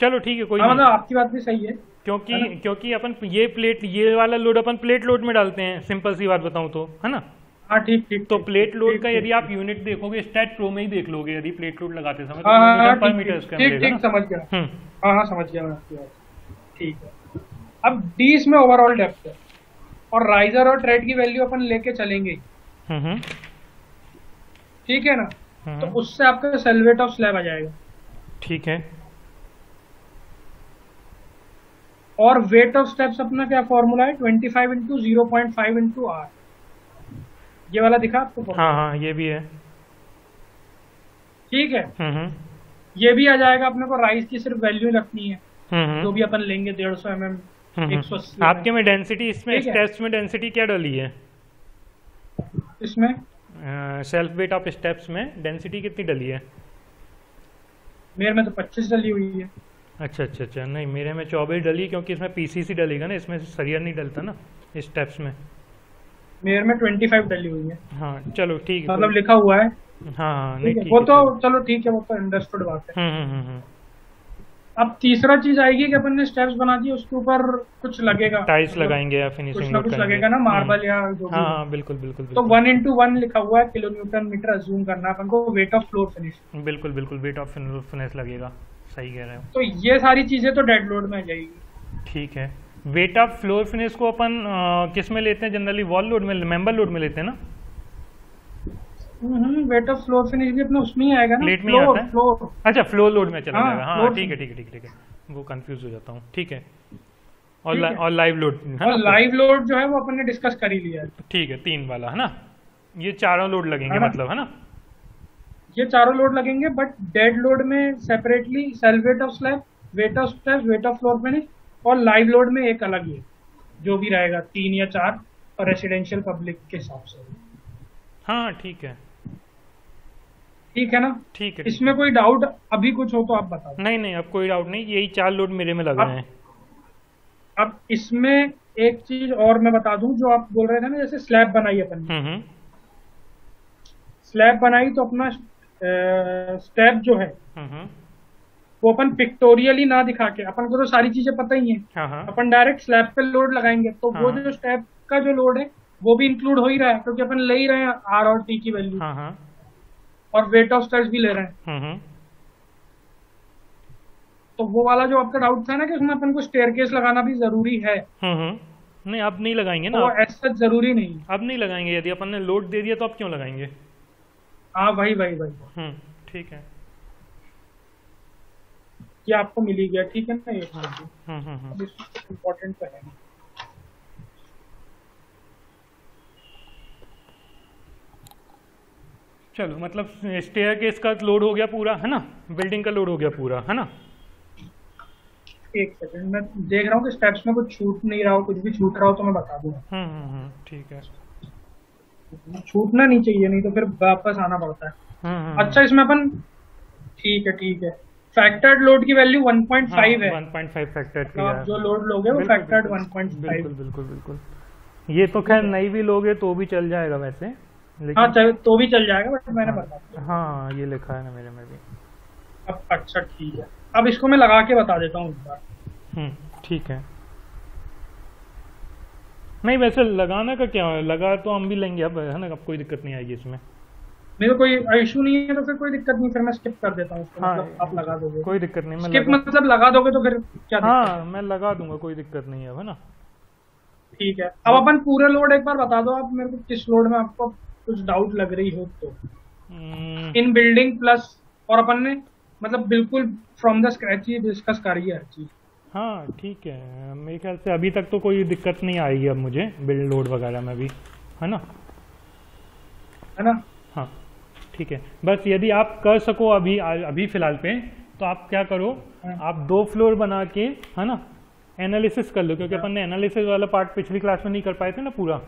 चलो ठीक है, कोई नहीं। मतलब आपकी बात भी सही है, क्योंकि अपन ये वाला लोड अपन प्लेट लोड में डालते हैं, सिंपल सी बात बताऊं तो, है ना। हाँ ठीक ठीक। तो प्लेट लोड का यदि आप यूनिट देखोगे स्टैट प्रो में ही देख लोगे, यदि प्लेट लोड लगाते समय हाँ पर मीटर स्क्वायर ठीक ठीक समझ गया। हाँ समझ गया मैं आपकी बात, ठीक है। अब डी इसमें ओवरऑल डेप्थ है और राइजर और ट्रेड की वैल्यू अपन लेके चलेंगे, ठीक है ना। तो उससे आपका सेल वेट ऑफ स्लैब आ जाएगा, ठीक है। और वेट ऑफ स्टेप्स अपना क्या फॉर्मूला है, 25 इंटू 0.5 इंटू आर, ये वाला दिखा आपको? हाँ ये भी है, ठीक है। ये भी आ जाएगा, अपने को राइज की सिर्फ वैल्यू रखनी है, जो भी अपन लेंगे 150 mm 180। आपके में डेंसिटी, इसमें स्टेप्स में डेंसिटी क्या डाली है? इसमें सेल्फ वेट ऑफ स्टेप्स में डेंसिटी कितनी डली है? मेरे में तो 25 डली हुई है। अच्छा, नहीं मेरे में 24 डली, क्योंकि इसमें पीसीसी डलेगा ना, इसमें सरिया नहीं डलता ना स्टेप्स में। मेरे में 25 डली हुई है। हाँ चलो ठीक है, मतलब लिखा हुआ है। हाँ नहीं ठीक वो है, तो चलो ठीक है, वो तो अंडरस्टूड बात है। अब तीसरा चीज आएगी कि अपन ने स्टेप्स बना दिए, उसके ऊपर कुछ लगेगा, टाइल्स लगाएंगे या फिनिशिंग कुछ ना कुछ लगेगा ना, मार्बल या जो भी। हाँ बिल्कुल। तो 1 इंटू 1 लिखा हुआ है, किलो न्यूटन मीटर अज्यूम करना अपन को, वेट ऑफ फ्लोर फिनिश। बिल्कुल वेट ऑफ फिनिश लगेगा, सही कह रहे हो। तो ये सारी चीजें तो डेड लोड में आ जाएगी, ठीक है। वेट ऑफ फ्लोर फिनिश को अपन किस में लेते हैं जनरली? वॉल लोड में, मेंबर लोड में लेते हैं ना। वेट ऑफ फ्लोर फिनिश भी अपना उसमें ही आएगा ना, प्लेट में आता है। फ्लोर, अच्छा फ्लोर लोड में चला जाएगा। हाँ ठीक है, वो कंफ्यूज हो जाता हूँ, ठीक है। और लाइव लोड, और लाइव लोड जो है वो अपन ने डिस्कस कर ही लिया है, ठीक है। 3 वाला है ना, ये चारों लोड लगेंगे मतलब, है ना। ये चारों लोड लगेंगे, बट डेड लोड में separately self weight of slab, weight of steps, weight of floor finish, और लाइव लोड में एक अलग ही जो भी रहेगा 3 या 4 और रेसिडेंशियल पब्लिक के हिसाब से। हाँ ठीक है ना, ठीक है। इसमें कोई डाउट अभी कुछ हो तो आप बताओ। नहीं अब कोई डाउट नहीं, यही 4 लोड मेरे में लग रहे हैं। अब इसमें एक चीज और मैं बता दूं, जो आप बोल रहे थे ना, जैसे स्लैब बनाई अपन, स्लैब बनाई तो अपना स्टेप जो है वो अपन पिक्टोरियली ना दिखा के, अपन को तो सारी चीजें पता ही है, हाँ हाँ अपन डायरेक्ट स्लैब पे लोड लगाएंगे तो वो हाँ जो स्लैब का जो लोड है वो भी इंक्लूड हो ही रहा है, क्योंकि अपन ले ही रहे हैं आर और टी की वैल्यू, हाँ हाँ और वेट ऑफ स्टड्स भी ले रहे हैं। हम्म तो वो वाला जो आपका डाउट था ना कि उसमें अपन को स्टेयरकेस लगाना भी जरूरी है, नहीं अब नहीं लगाएंगे ना तो आप, ऐसा जरूरी नहीं। अब नहीं लगाएंगे, यदि अपन ने लोड दे दिया तो अब क्यों लगाएंगे। हाँ वही वही वही, ठीक है। ये आपको मिल ही गया, ठीक है ना, ये हम्म इम्पोर्टेंट तो है। चलो, मतलब स्टेयर केस का लोड हो गया पूरा, है ना, बिल्डिंग का लोड हो गया पूरा, है ना। एक सेकंड, मैं देख रहा हूँ कि स्टेप्स में कुछ छूट नहीं रहा हो, कुछ भी छूट रहा हो तो मैं बता दूंगा। ठीक है। छूटना नहीं चाहिए, नहीं तो फिर वापस आना पड़ता है। अच्छा, इसमें अपन, ठीक है ठीक है, फैक्टर्ड लोड की वैल्यू 1.5 है। 1.5 फैक्टर्ड तो आप जो लोड लोगे वो फैक्टर्ड 1.5। बिल्कुल बिल्कुल बिल्कुल। ये तो खैर नहीं भी लोगे तो भी चल जाएगा वैसे, लेकिन हाँ तो भी चल जाएगा, बट मैंने बता दिया। हाँ ये लिखा है ना मेरे में भी। अब अच्छा ठीक है, अब इसको मैं लगा के बता देता हूँ इस बार। ठीक है। नहीं वैसे लगाना का क्या है, लगा तो हम भी लेंगे अब, है ना, अब कोई दिक्कत नहीं आएगी इसमें। मेरे को कोई इशू नहीं है, तो फिर कोई दिक्कत नहीं, फिर मैं स्किप कर देता हूँ उसको। हाँ, मतलब आप लगा दोगे, कोई दिक्कत नहीं, मैं स्किप लगा, मतलब लगा दोगे तो फिर क्या दिक्कत है? हाँ मैं लगा दूंगा, कोई दिक्कत नहीं है, है ना। ठीक है, अब अपन पूरे लोड एक बार बता दो आप मेरे को, किस लोड में आपको कुछ डाउट लग रही हो तो। इन बिल्डिंग प्लस, और अपन ने मतलब बिल्कुल from the scratch he discuss करी है हर चीज। हाँ ठीक है, मेरे ख्याल से अभी तक तो कोई दिक्कत नहीं आएगी अब मुझे बिल्ड लोड वगैरह में भी, है ना। हाँ ठीक है, बस यदि आप कर सको अभी अभी फिलहाल पे, तो आप क्या करो, आप 2 फ्लोर बना के, है ना, एनालिसिस कर लो, क्योंकि अपन ने एनालिसिस वाला पार्ट पिछली क्लास में नहीं कर पाए थे ना पूरा,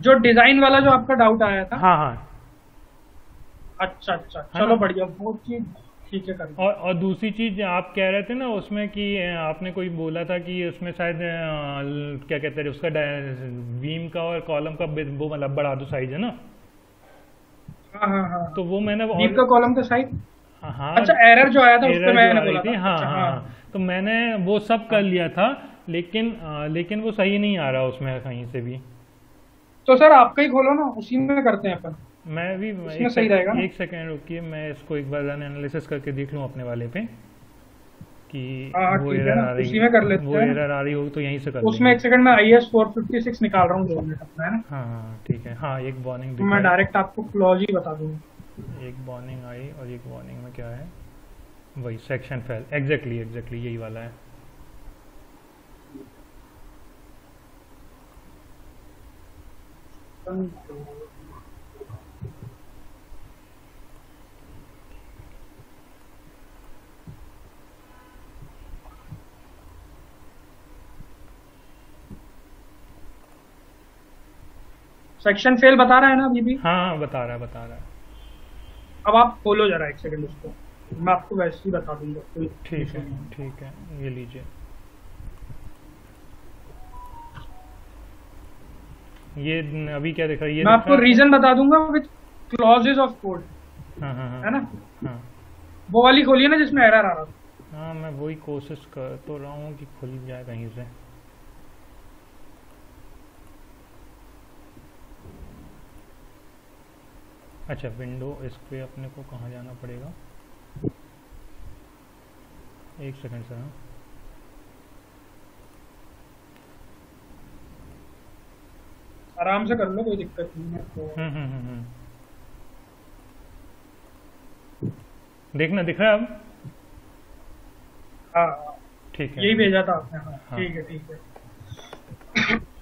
जो डिजाइन वाला जो आपका डाउट आया था। हाँ हाँ। अच्छा अच्छा, चलो बढ़िया, वो चीज ठीक है कर। और दूसरी चीज आप कह रहे थे ना उसमें कि आपने कोई बोला था कि उसमें शायद क्या कहते हैं उसका बीम का और कॉलम का वो मतलब बढ़ा दो साइज, है ना। हाँ हाँ हाँ, तो वो मैंने बीम का कॉलम का साइज, हाँ अच्छा एरर जो आया था उस पे मैंने बोला थी, था। हाँ अच्छा, हाँ, तो मैंने वो सब कर लिया था, लेकिन वो सही नहीं आ रहा उसमें कहीं से भी। तो सर आपका ही खोलो ना, उसी में करते हैं अपन। मैं भी सही रहेगा ना? एक सेकेंड रुकिए, मैं इसको एक बार एनालिसिस करके देख लूँ अपने वाले पे कि वो एरर आ रही, उसी में कर लेते हैं। वो एरर आ रही होगी तो यहीं से कर उसमें एक सेकंड में IS 456 निकाल रहा हूँ 2 मिनट अपना, है ना। हाँ ठीक है, हाँ एक वार्निंग मैं डायरेक्ट आपको क्लॉज ही बता दूंगा। एक वार्निंग आई, और एक वार्निंग में क्या है, वही सेक्शन फेल, एग्जैक्टली यही वाला है। सेक्शन फेल बता रहा है ना अभी भी? हाँ बता रहा है। अब आप खोलो जरा एक सेकंड उसको, मैं आपको वैसे ही बता दूंगा। ठीक है, ये लीजिए, ये अभी क्या दिख रहा है, ये मैं आपको रीजन बता दूंगा विद क्लॉजेज ऑफ कोड, हाँ है ना। हाँ, वो वाली खोलिए ना जिसमें एरर आ रहा था। हाँ मैं वही कोशिश कर तो रहा हूँ कि खुल जाए कहीं से। अच्छा, विंडो, इस पे अपने को कहाँ जाना पड़ेगा, एक सेकंड सर। आराम से कर लो, कोई दिक्कत नहीं है। देखना दिख रहा है अब? हाँ ठीक है, यही भेजा था आपने। हाँ। ठीक है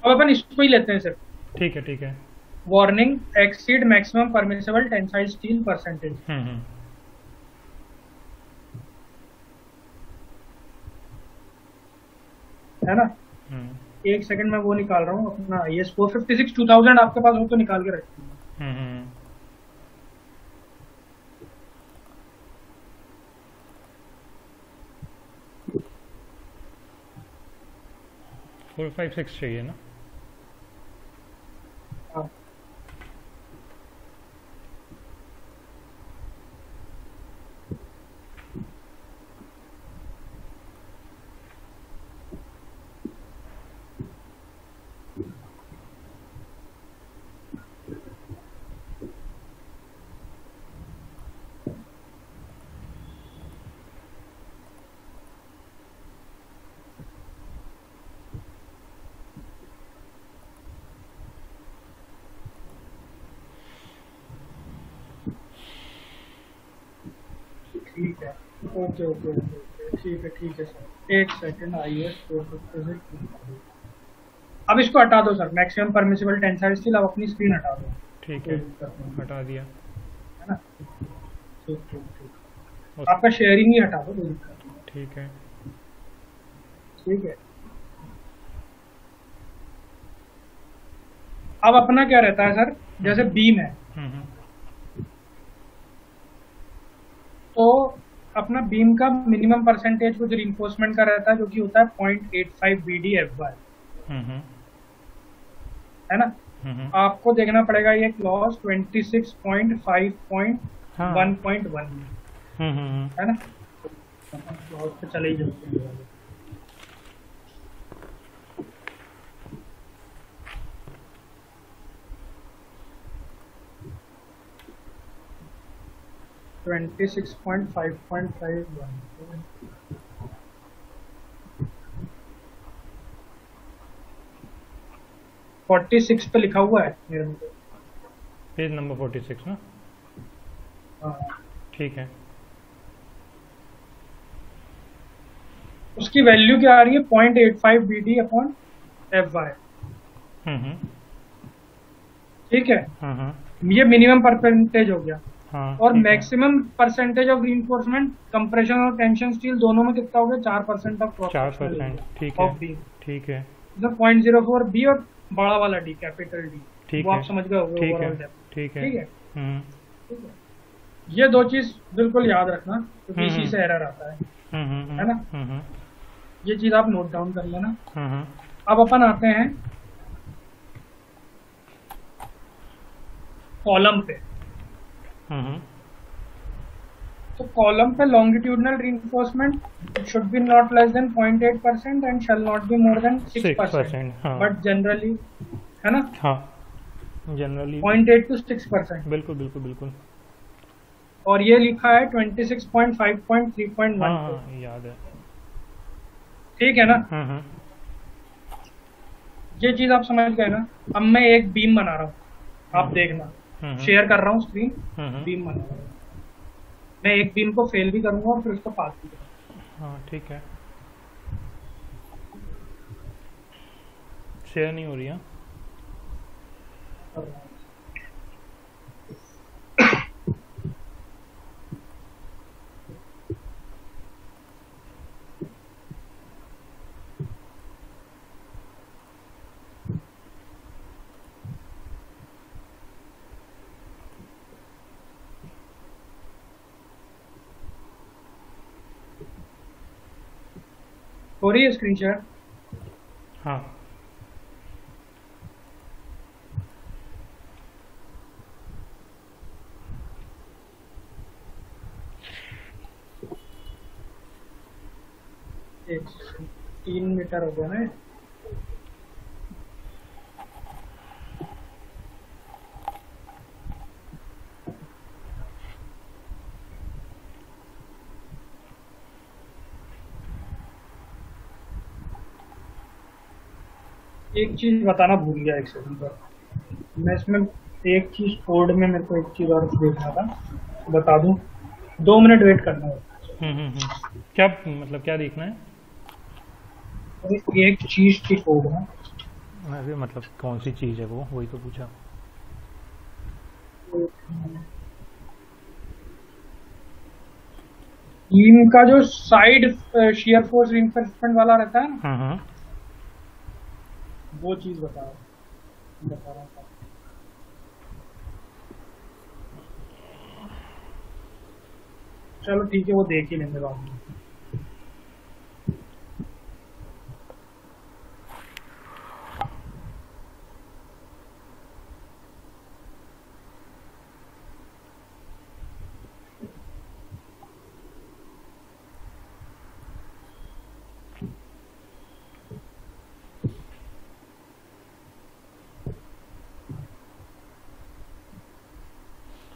अब अपन इसको ही लेते हैं सर। ठीक है। Warning, exceed maximum permissible tensile steel percentage. है ना। एक सेकंड में वो निकाल रहा हूँ अपना IS 456 2000, आपके पास हो तो निकाल के रखिए। 456 चाहिए ना। हाँ। ठीक है, ओके ओके ओके, ठीक है सर, एक सेकंड, आइए। अब इसको हटा दो sir, maximum permissible tensile steel, अब अपनी स्क्रीन हटा दो। ठीक है, हटा दिया, है ना? ठीक ठीक ठीक, आपका शेयरिंग ही हटा दो, कोई दिक्कत नहीं। ठीक है, ठीक है। अब अपना क्या रहता है सर, जैसे बीम है तो अपना बीम का मिनिमम परसेंटेज कुछ रिइंफोर्समेंट का रहता है, जो कि होता है 0.85 BD/Fy, है ना? आपको देखना पड़ेगा ये क्लॉज 26.5.1.1 है ना? क्लॉज पे चले ही जाते हैं। ट्वेंटी 46 पे लिखा हुआ है मेरे में, पेज नंबर 46 ना? हाँ। ठीक है, उसकी वैल्यू क्या आ रही है, 0.85 BD/Fy। ठीक है, ये मिनिमम परसेंटेज हो गया। हाँ, और maximum percentage of reinforcement compression और टेंशन स्टील दोनों में कितना हो गया, 4% ऑफ 4%। ठीक है, ठीक है, 0.04 B और बड़ा वाला डी, कैपिटल डी, ठीक वो है, आप समझ गए होंगे। ठीक है, ओवरऑल डेप्थ। ठीक है, ठीक है, हम्म, ठीक है। ये दो चीज बिल्कुल याद रखना, क्योंकि इसी से एरर आता है ना? ये चीज आप नोट डाउन कर लेना। अब अपन आते हैं कॉलम पे। तो कॉलम पे longitudinal reinforcement should be not less than 0.8% and shall not be more than 6%, but generally, है ना? हाँ, जनरली 0.8 to 6%। बिल्कुल बिल्कुल बिल्कुल। और ये लिखा है 26.5.3.1। हाँ, याद है। ठीक है ना? ये चीज आप समझ गए ना? अब मैं एक बीम बना रहा हूँ, आप देखना, शेयर कर रहा हूँ स्क्रीन, बीम बना रहा हूँ मैं। एक बीम को फेल भी करूंगा और फिर उसको पास भी करूंगा। हाँ, ठीक है, शेयर नहीं हो रही है। हो रही है स्क्रीन शेयर? हाँ, एक 3 मीटर हो गया ना? एक चीज बताना भूल गया, एक सेकंड पर मैं इसमें एक चीज कोड में मेरे को एक चीज और देखना था, बता दूं। 2 मिनट वेट करना है। क्या मतलब, क्या देखना है? एक चीज की कोड है। अरे मतलब कौन सी चीज है वो, वही तो पूछा। बीम का जो साइड शियर फोर्स रिइंफोर्समेंट वाला रहता है ना, वो चीज बता रहा था। चलो ठीक है, वो देख ही लेंगे बाद में।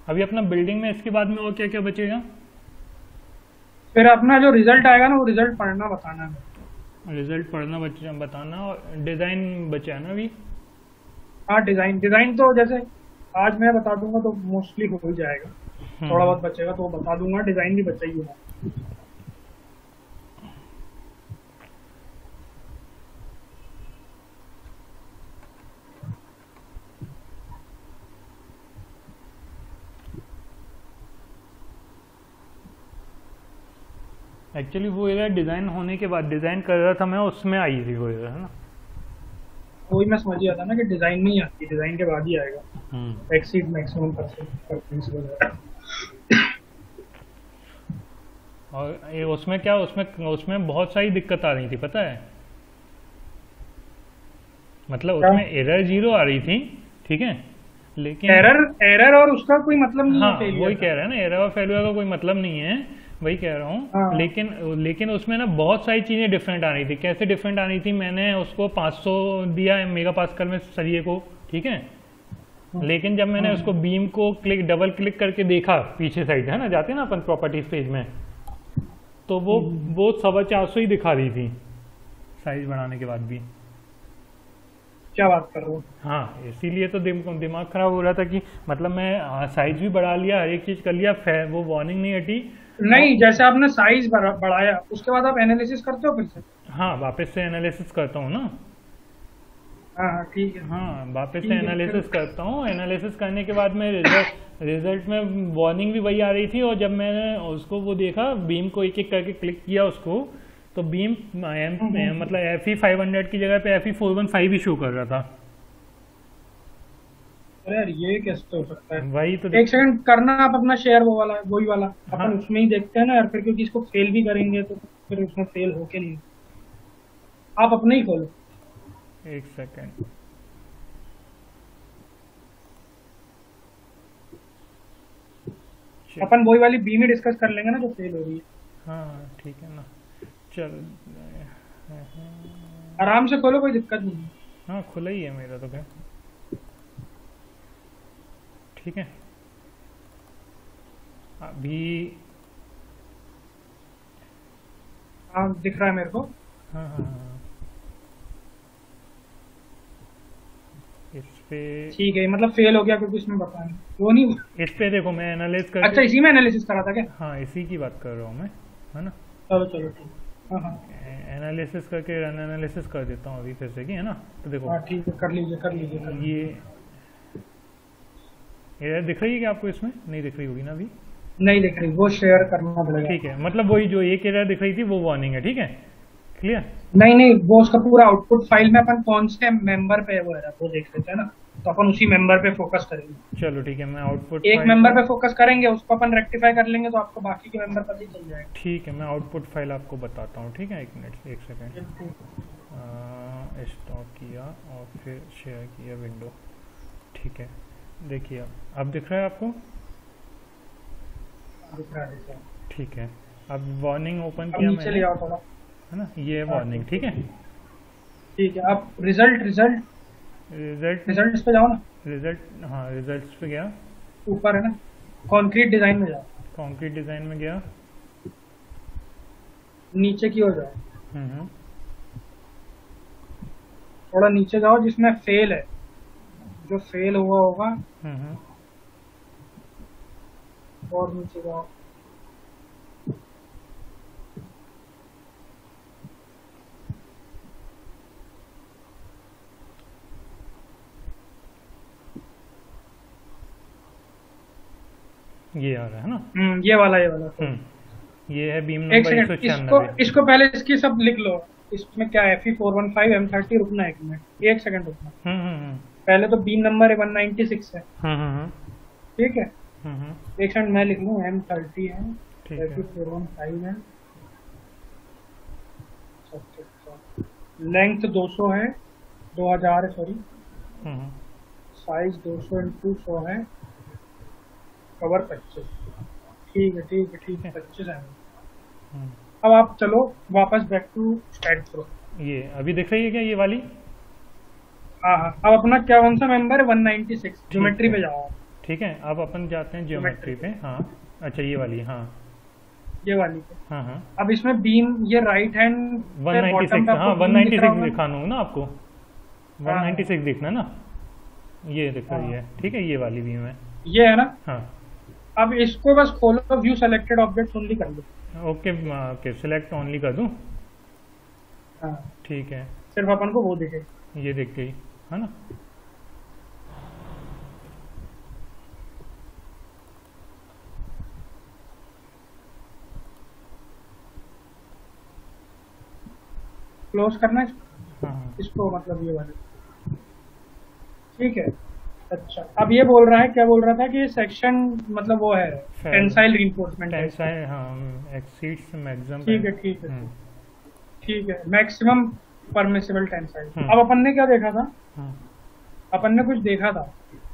अभी अपना बिल्डिंग में इसके बाद में और क्या क्या बचेगा? फिर अपना जो रिजल्ट आएगा ना, वो रिजल्ट पढ़ना बताना है। रिजल्ट पढ़ना बताना, और डिजाइन बचा है ना अभी? हाँ, डिजाइन तो जैसे आज मैं बता दूंगा तो मोस्टली हो ही जाएगा। थोड़ा बहुत बचेगा तो वो बता दूंगा, डिजाइन भी बचेगी ना। एक्चुअली वो एरर डिज़ाइन होने के बाद, डिज़ाइन कर रहा था मैं, उसमें आई थी वो एरर, है ना। वही मैं समझ गया था ना कि डिजाइन नहीं आती, डिजाइन के बाद ही आएगा एक्सीड मैक्सिमम परसेंटेज वगैरह। और ये उसमें क्या, उसमें बहुत सारी दिक्कत आ रही थी, पता है। मतलब उसमें एरर 0 आ रही थी, ठीक है, लेकिन एरर और उसका कोई मतलब नहीं हाँ, है। वही कह रहा है ना, एरर और फेलियर का कोई मतलब नहीं है, वही कह रहा हूँ। हाँ। लेकिन उसमें ना बहुत सारी चीज़ें डिफरेंट आ रही थी। कैसे डिफरेंट आ रही थी, मैंने उसको 500 दिया मेगा पास्कल में सरिये को, ठीक है, लेकिन जब मैंने उसको बीम को डबल क्लिक करके देखा पीछे साइड, है ना, जाते हैं ना अपन प्रॉपर्टीज पेज में, तो वो 450 ही दिखा रही थी साइज बढ़ाने के बाद भी। क्या बात कर रहे हो? हाँ, इसीलिए तो दिमाग खराब हो रहा था कि मतलब मैं साइज भी बढ़ा लिया, हर एक चीज कर लिया, वो वार्निंग नहीं हटी। नहीं, जैसे आपने साइज बढ़ाया उसके बाद आप एनालिसिस करते हो फिर से? हाँ, वापस से एनालिसिस करता हूँ ना। हाँ ठीक है। हाँ, वापस से एनालिसिस करता हूँ। एनालिसिस करने के बाद में रिजल्ट में वार्निंग भी वही आ रही थी, और जब मैंने उसको वो देखा, बीम को एक एक करके क्लिक किया उसको, तो बीम मतलब FE500 की जगह पे FE415 ही शो कर रहा था। अरे यार ये कैसे हो सकता है? वही तो एक सेकंड करना आप अपना शेयर, वो वाला वही वाला हाँ। अपन उसमें ही देखते हैं ना यार, फिर क्योंकि इसको फेल भी करेंगे तो फिर उसमें फेल हो के नहीं। आप अपने ही खोलो। एक सेकंड। अपन वही वाली बीम ही डिस्कस कर लेंगे ना जो फेल हो रही है। हाँ ठीक है ना, चल आराम से खोलो, कोई दिक्कत नहीं है। हाँ, खुला ही है मेरा तो, क्या ठीक है। अभी हाँ दिख रहा है मेरे को। हाँ हाँ हाँ, इस पे ठीक है, मतलब फेल हो गया क्योंकि इसमें बताया वो नहीं। इस पे देखो, मैं एनालाइज करके, अच्छा इसी में एनालिसिस करा था क्या? हाँ, इसी की बात कर रहा हूँ मैं, है ना। चलो चलो ठीक। हाँ हाँ एनालिसिस करके रन एनालिसिस कर देता हूँ अभी फिर से, की है ना। तो देखो, हाँ ठीक है, कर लीजिए कर लीजिए। ये एरर दिख रही है क्या आपको? इसमें नहीं दिख रही होगी ना अभी। नहीं दिख रही, वो शेयर करना पड़ेगा। ठीक है, मतलब वही जो एक एरर दिख रही थी वो वार्निंग है, ठीक है, क्लियर। नहीं नहीं, वो उसका पूरा आउटपुट फाइल में अपन कौन से मेंबर पे वो है वो देख लेते हैं ना, तो अपन उसी मेंबर पे फोकस करेंगे। चलो ठीक है, मैं आउटपुट एक मेंबर पे फोकस करेंगे, उसको अपन रेक्टिफाई कर लेंगे तो आपको बाकी के मेंबर पता ही चल जाएगा। ठीक है, मैं आउटपुट फाइल आपको बताता हूँ, ठीक है। एक मिनट, एक सेकेंड। स्टॉप किया और फिर शेयर किया विंडो, ठीक है। देखिए अब दिख रहा है आपको? दिख रहा है। ठीक है, अब वार्निंग ओपन अब किया नीचे ले आओ थोड़ा, है ना, ये वार्निंग, ठीक है। ठीक है। अब रिजल्ट पे जाओ ना। रिजल्ट, हाँ, रिजल्ट्स पे गया, ऊपर है ना, कंक्रीट डिजाइन में जाओ। कंक्रीट डिजाइन में गया, नीचे की ओर जाओ। थोड़ा नीचे जाओ, जिसमें फेल है, जो फेल हुआ होगा, और नीचे जाओ। ये आ रहा है ना। ये वाला ये है बीम एक नंबर सेकंड, इसको पहले इसकी सब लिख लो। इसमें क्या है? FE415 M30, रुकना एक मिनट, एक सेकंड रुकना। पहले तो बीम नंबर 196 है, ठीक है। एक सेकंड मैं लिख लूँ, M30 है, FE415 है, लेंथ 200 है, 2000 है, सॉरी, साइज 200x100 है, कवर 25। ठीक है ठीक है ठीक है, 25 है। अब आप चलो वापस बैक टू स्टार्ट प्रो। ये अभी दिख रही है क्या, ये वाली? हाँ हाँ, अब अपना क्या कौन सा मेंबर है? 196, ज्योमेट्री पे जाओ। ठीक है, अब अपन जाते हैं ज्योमेट्री पे। हाँ, अच्छा ये वाली, हाँ ये वाली पे। हाँ हाँ, अब इसमें बीम, ये राइट हैंड 196, हाँ 196 दिखाना हो ना आपको, 196 दिखना ना, ये दिख रही है, ठीक है, ये वाली बीम है, ये है ना। हाँ। अब इसको बस खोलो, व्यू सेलेक्टेड ऑब्जेक्ट ओनली कर लो। ओके ओके, सिलेक्ट ओनली कर दूं? हाँ ठीक है, सिर्फ अपन को वो दिखे। ये दिख गई है ना। क्लोज करना है हाँ इसको, मतलब ये वाले। ठीक है, अच्छा अब ये बोल रहा है, क्या बोल रहा था कि सेक्शन मतलब वो है टेंसाइल रिइंफोर्समेंट। टेंसाइल, हाँ, एक्सीड्स मैक्सिमम। ठीक है ठीक है ठीक है, मैक्सिमम परमिसिबल टेंसाइल। अब अपन ने क्या देखा था, अपन ने कुछ देखा था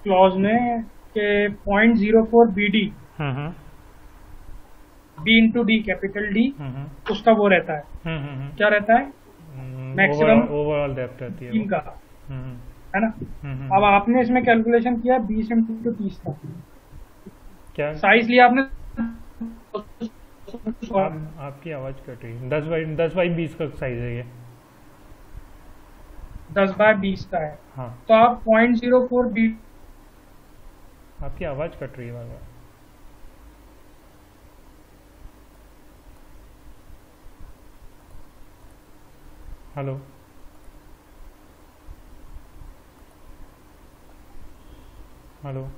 क्लॉज में कि 0.04 BD, B into D, capital D, उसका वो रहता है, क्या रहता है, मैक्सिमम ओवरऑल डेप्थ रहती है बीम का, है ना। अब आपने इसमें कैलकुलेशन किया 20 इंटू 30 का, क्या साइज लिया आपने, आपकी आवाज कट रही है। 10 बाई 20 का साइज है ये। 10 बाय 20 का है। हाँ, तो आप 0.04 BD, आपकी आवाज कट रही है बार बार। Hello, hello,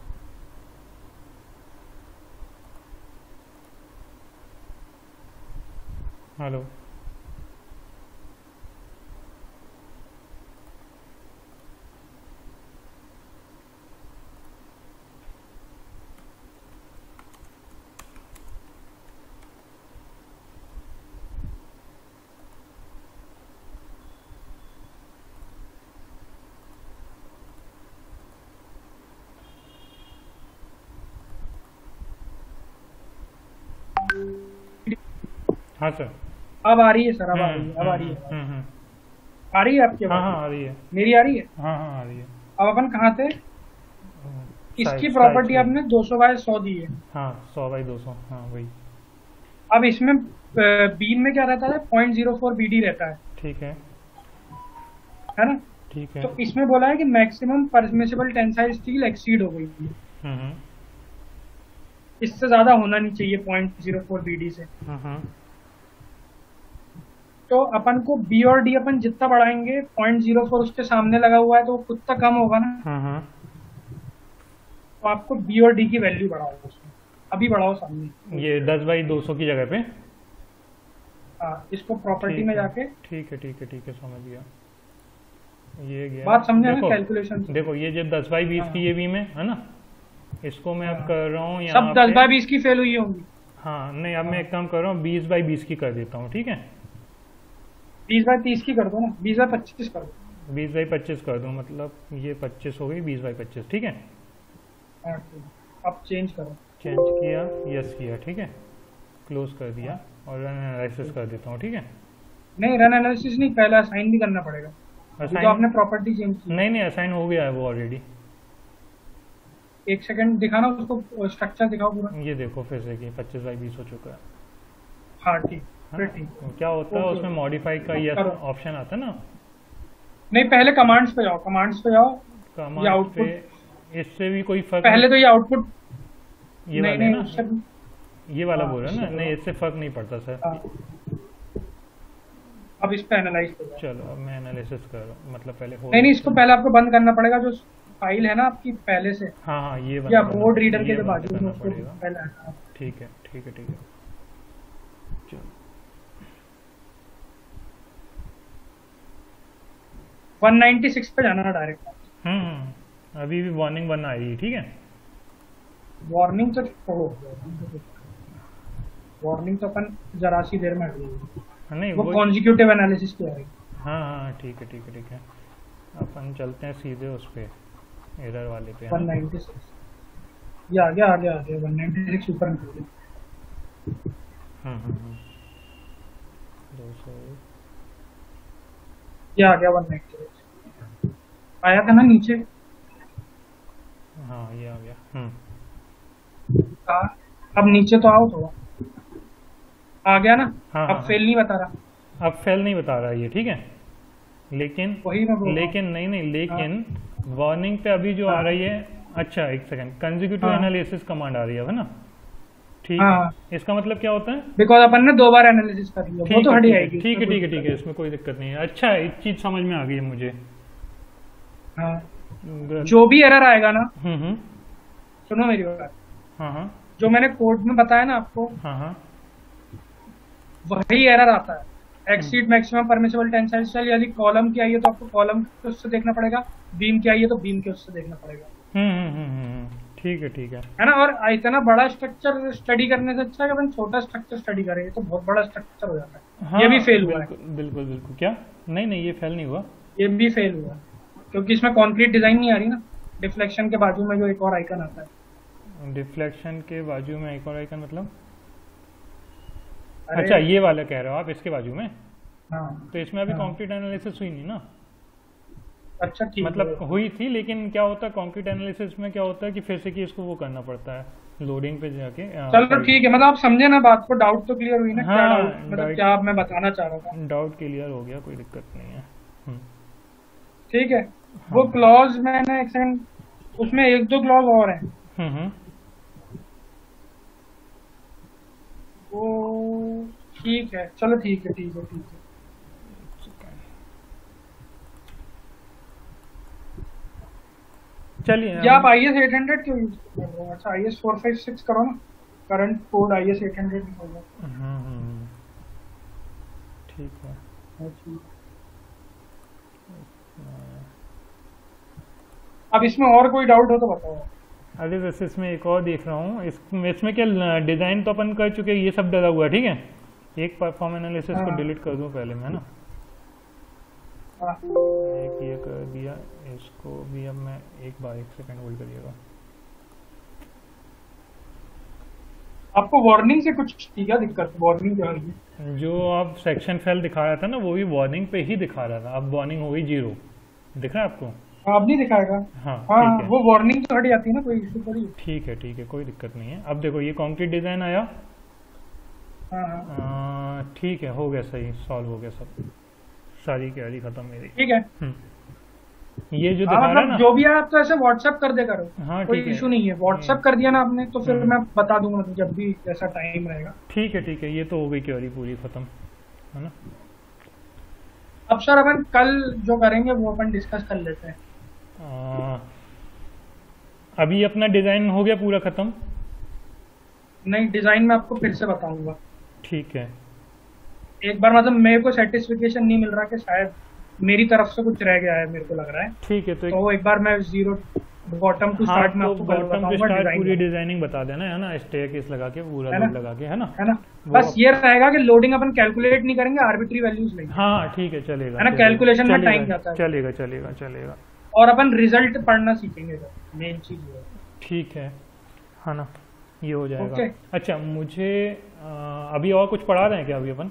hello. हाँ सर, अब आ रही है सर, अब आ रही है, अब आ रही है, आ रही है आपकी हाँ आवाज? हाँ आ रही है, मेरी आ रही है? हाँ हाँ आ रही है। अब अपन कहाँ थे? इसकी साइज प्रॉपर्टी साइज आपने 200 बाय 100 दी है। हाँ 100 बाई 200, हाँ वही। अब इसमें बीम में क्या रहता है, 0.04 BD रहता है ठीक है ना। ठीक है। तो इसमें बोला है कि maximum permissible tensile steel exceed हो गई है, हम्म इससे ज्यादा होना नहीं चाहिए 0.04 BD से। तो अपन को बी और डी अपन जितना बढ़ाएंगे, 0.04 उसके सामने लगा हुआ है तो वो खुद तक कम होगा ना। तो आपको बी और डी की वैल्यू बढ़ाओ उसमें, अभी बढ़ाओ सामने, ये 10 बाई 200 की जगह पे। हाँ, इसको प्रॉपर्टी में जाके। ठीक है ठीक है ठीक है, समझ गया। ये गया, बात समझे ना देखो कैलकुलेशन। देखो, ये जब 10 बाई 20 की ये बीम है ना, इसको मैं अब कर रहा हूँ सब 10 बाय 20 की फेल हुई होंगी। हाँ नहीं, अब मैं एक काम कर रहा हूँ, 20 बाई 20 की कर देता हूँ, ठीक है। 20 बाय 30 की कर दो ना, 20 बाय 25 कर दो। 20 बाई 25 कर दूँ, मतलब ये 25 हो गई, 20 बाई 25, ठीक है। हाँ, अब चेंज करो। चेंज किया, यस किया, ठीक है, क्लोज कर दिया और रन एनालिसिस कर देता हूँ, ठीक है। नहीं, रन एनालिसिस नहीं, पहले असाइन भी करना पड़ेगा। तो आपने प्रॉपर्टी चेंज की। नहीं असाइन हो गया है वो ऑलरेडी। एक सेकंड दिखाना उसको, स्ट्रक्चर दिखाओ पूरा। ये देखो फिर से कि 25 बाई 20 हो चुका है। हाँ ठीक, फिर ठीक। क्या होता है उसमें, मॉडिफाई का ये ऑप्शन आता है ना। नहीं, पहले कमांड्स पे जाओ, कमांड्स पे जाओ, कमांड्स पे इससे भी कोई फर्क पहले तो ये आउटपुट, ये नहीं, वाला नहीं, ना, ये वाला बोल रहा है ना। नहीं, इससे फर्क नहीं पड़ता सर। अब इस पे एनालाइज करो। चलो अब मैं एनालिसिस कर रहा हूँ, मतलब पहले नहीं, इसको पहले आपको बंद करना पड़ेगा, जो फाइल है ना आपकी पहले से। हाँ ये या बोर्ड रीडर के जो बाजू में उसको पहले। ठीक है ठीक है ठीक है, चलो 196 पे जाना डायरेक्ट। अभी भी वार्निंग बनना आई है, ठीक है। वार्निंग तो छोड़ो, वार्निंग तो अपन जरा सी देर में आ जाएगी। नहीं, वो कॉन्जिक्यूटिव एनालिसिस की आएगी। हाँ ठीक है ठीक है ठीक है। अपन चलते हैं सीधे उस पे, एरर वाले पे। 196 ये आ गया 196 ऊपर निकल गया। 200 ये आ गया 196, आया था ना नीचे। हाँ ये आ गया। अब नीचे तो आओ थोड़ा, आ गया ना। हाँ, अब फेल नहीं बता रहा, अब फेल नहीं बता रहा ये, ठीक है। लेकिन वही मैं बोल रहा हूँ। लेकिन नहीं लेकिन वार्निंग पे अभी जो आ रही है, अच्छा एक सेकंड, कंसेक्यूटिव एनालिसिस कमांड आ रही है ना। ठीक हाँ है, इसका मतलब क्या होता है? बिकॉज अपन ने 2 बार एनालिसिस कर लिया, वो तो हट जाएगी। ठीक है ठीक है ठीक है, इसमें कोई दिक्कत नहीं है। अच्छा, एक चीज समझ में आ गई है मुझे। हाँ, जो भी एरर आएगा ना, हम्म, सुनो मेरी बात, हाँ हाँ जो मैंने कोड में बताया ना आपको, हाँ हाँ वही एरर आता है। Exceed maximum permissible tensile stress, यदि कॉलम की आई है तो आपको कॉलम के उससे देखना पड़ेगा, बीम की आई है तो बीम के उससे देखना पड़ेगा। ठीक है ठीक है ना। और इतना बड़ा स्ट्रक्चर स्टडी करने से अच्छा है कि अपन छोटा स्ट्रक्चर स्टडी करें, ये तो बहुत बड़ा स्ट्रक्चर हो जाता है। हाँ, ये भी फेल हुआ है। बिल्कुल बिल्कुल। क्या? नहीं नहीं, ये फेल नहीं हुआ। ये भी फेल हुआ क्योंकि इसमें कॉन्क्रीट डिजाइन नहीं आ रही ना। डिफ्लेक्शन के बाजू में जो एक और आइकन आता है, डिफ्लेक्शन के बाजू में एक और आइकन मतलब? अरे अच्छा, ये वाला कह रहे हो आप, इसके बाजू में? हाँ, तो इसमें अभी हाँ। कंक्रीट एनालिसिस हुई नहीं ना। अच्छा ठीक है। मतलब हुई थी, लेकिन क्या होता है कंक्रीट एनालिसिस में, क्या होता है कि फिर से कि इसको वो करना पड़ता है लोडिंग पे जाके। चलो ठीक है, मतलब आप समझे ना बात को, डाउट तो क्लियर हुई ना? हाँ, क्या डाउट, मतलब डाउट- क्या मैं बताना चाह रहा था? डाउट क्लियर हो गया, कोई दिक्कत नहीं है। ठीक है। वो क्लॉज मैंने एक सेकंड, उसमें 1-2 क्लॉज और हैं। हम्म, वो ठीक है, चलो ठीक है ठीक है ठीक है। चलिए या आप IS 800 क्यों यूज कर रहे हो? अच्छा, IS 456 करो ना, करंट कोड IS 800 होगा। ठीक है। अब इसमें और कोई डाउट हो तो बताओ। अरे वैसे इसमें एक और देख रहा हूँ, इसमें क्या डिज़ाइन तो अपन कर चुके हैं, ये सब डला हुआ है। ठीक है, एक परफॉर्म एनालिसिस को हाँ। डिलीट कर दूँ पहले मैं ना। हाँ, एक ये कर दिया, इसको भी अब मैं एक बार 1 सेकंड होल्ड करिएगा। आपको वार्निंग से कुछ थी क्या दिक्कत? वार्निंग क्या है? जो आप सेक्शन फेल दिखा रहा था ना, वो भी वार्निंग पे ही दिखा रहा था। अब वार्निंग हो गई 0, दिख रहा है आपको? अब नहीं दिखाएगा। हाँ हाँ, ठीक है वो वार्निंग तो हट जाती है ना, कोई इशू थोड़ी। ठीक है, कोई दिक्कत नहीं है। अब देखो ये कंक्रीट डिज़ाइन आया। हाँ हाँ ठीक है, हो गया, सही सॉल्व हो गया सब, सारी क्वेरी खत्म मेरी। ठीक है। ये जो हाँ, दिखा रहा है मतलब ना, जो भी है आप तो ऐसे व्हाट्सएप कर दे करो, हाँ कोई ठीक है। इशू नहीं है। व्हाट्सएप कर दिया ना आपने तो फिर मैं बता दूंगा, मतलब जब भी जैसा टाइम रहेगा। ठीक है, ये तो हो गई क्वेरी पूरी खत्म, है ना। अब सर अपन कल जो करेंगे वो अपन डिस्कस कर लेते हैं। अभी अपना डिज़ाइन हो गया पूरा खत्म? नहीं, डिजाइन में आपको फिर से बताऊंगा। ठीक है, एक बार मतलब मेरे को सेटिस्फिकेशन नहीं मिल रहा कि शायद मेरी तरफ से कुछ रह गया है, मेरे को लग रहा है। ठीक है। तो एक बार मैं जीरो बॉटम टू स्टार्ट में तो आपको बॉटम टू बताऊंगा स्टार्ट पूरी डिजाइन, डिजाइनिंग बता देना, है ना, स्टेयरकेस लगा के, पूरा है ना? लोड लगा के, है ना। है ना। बस ये रहेगा कि लोडिंग अपन कैलकुलेट नहीं करेंगे, आर्बिट्री वैल्यूज लेंगे। हाँ ठीक है, चलेगा, है ना, कैलकुलेशन में टाइम जाता है। चलेगा। और अपन रिजल्ट पढ़ना सीखेंगे, मेन चीज वो है। ठीक है ना, ये हो जाएगा। ओके। अच्छा, मुझे अभी और कुछ पढ़ा रहे हैं क्या अभी अपन?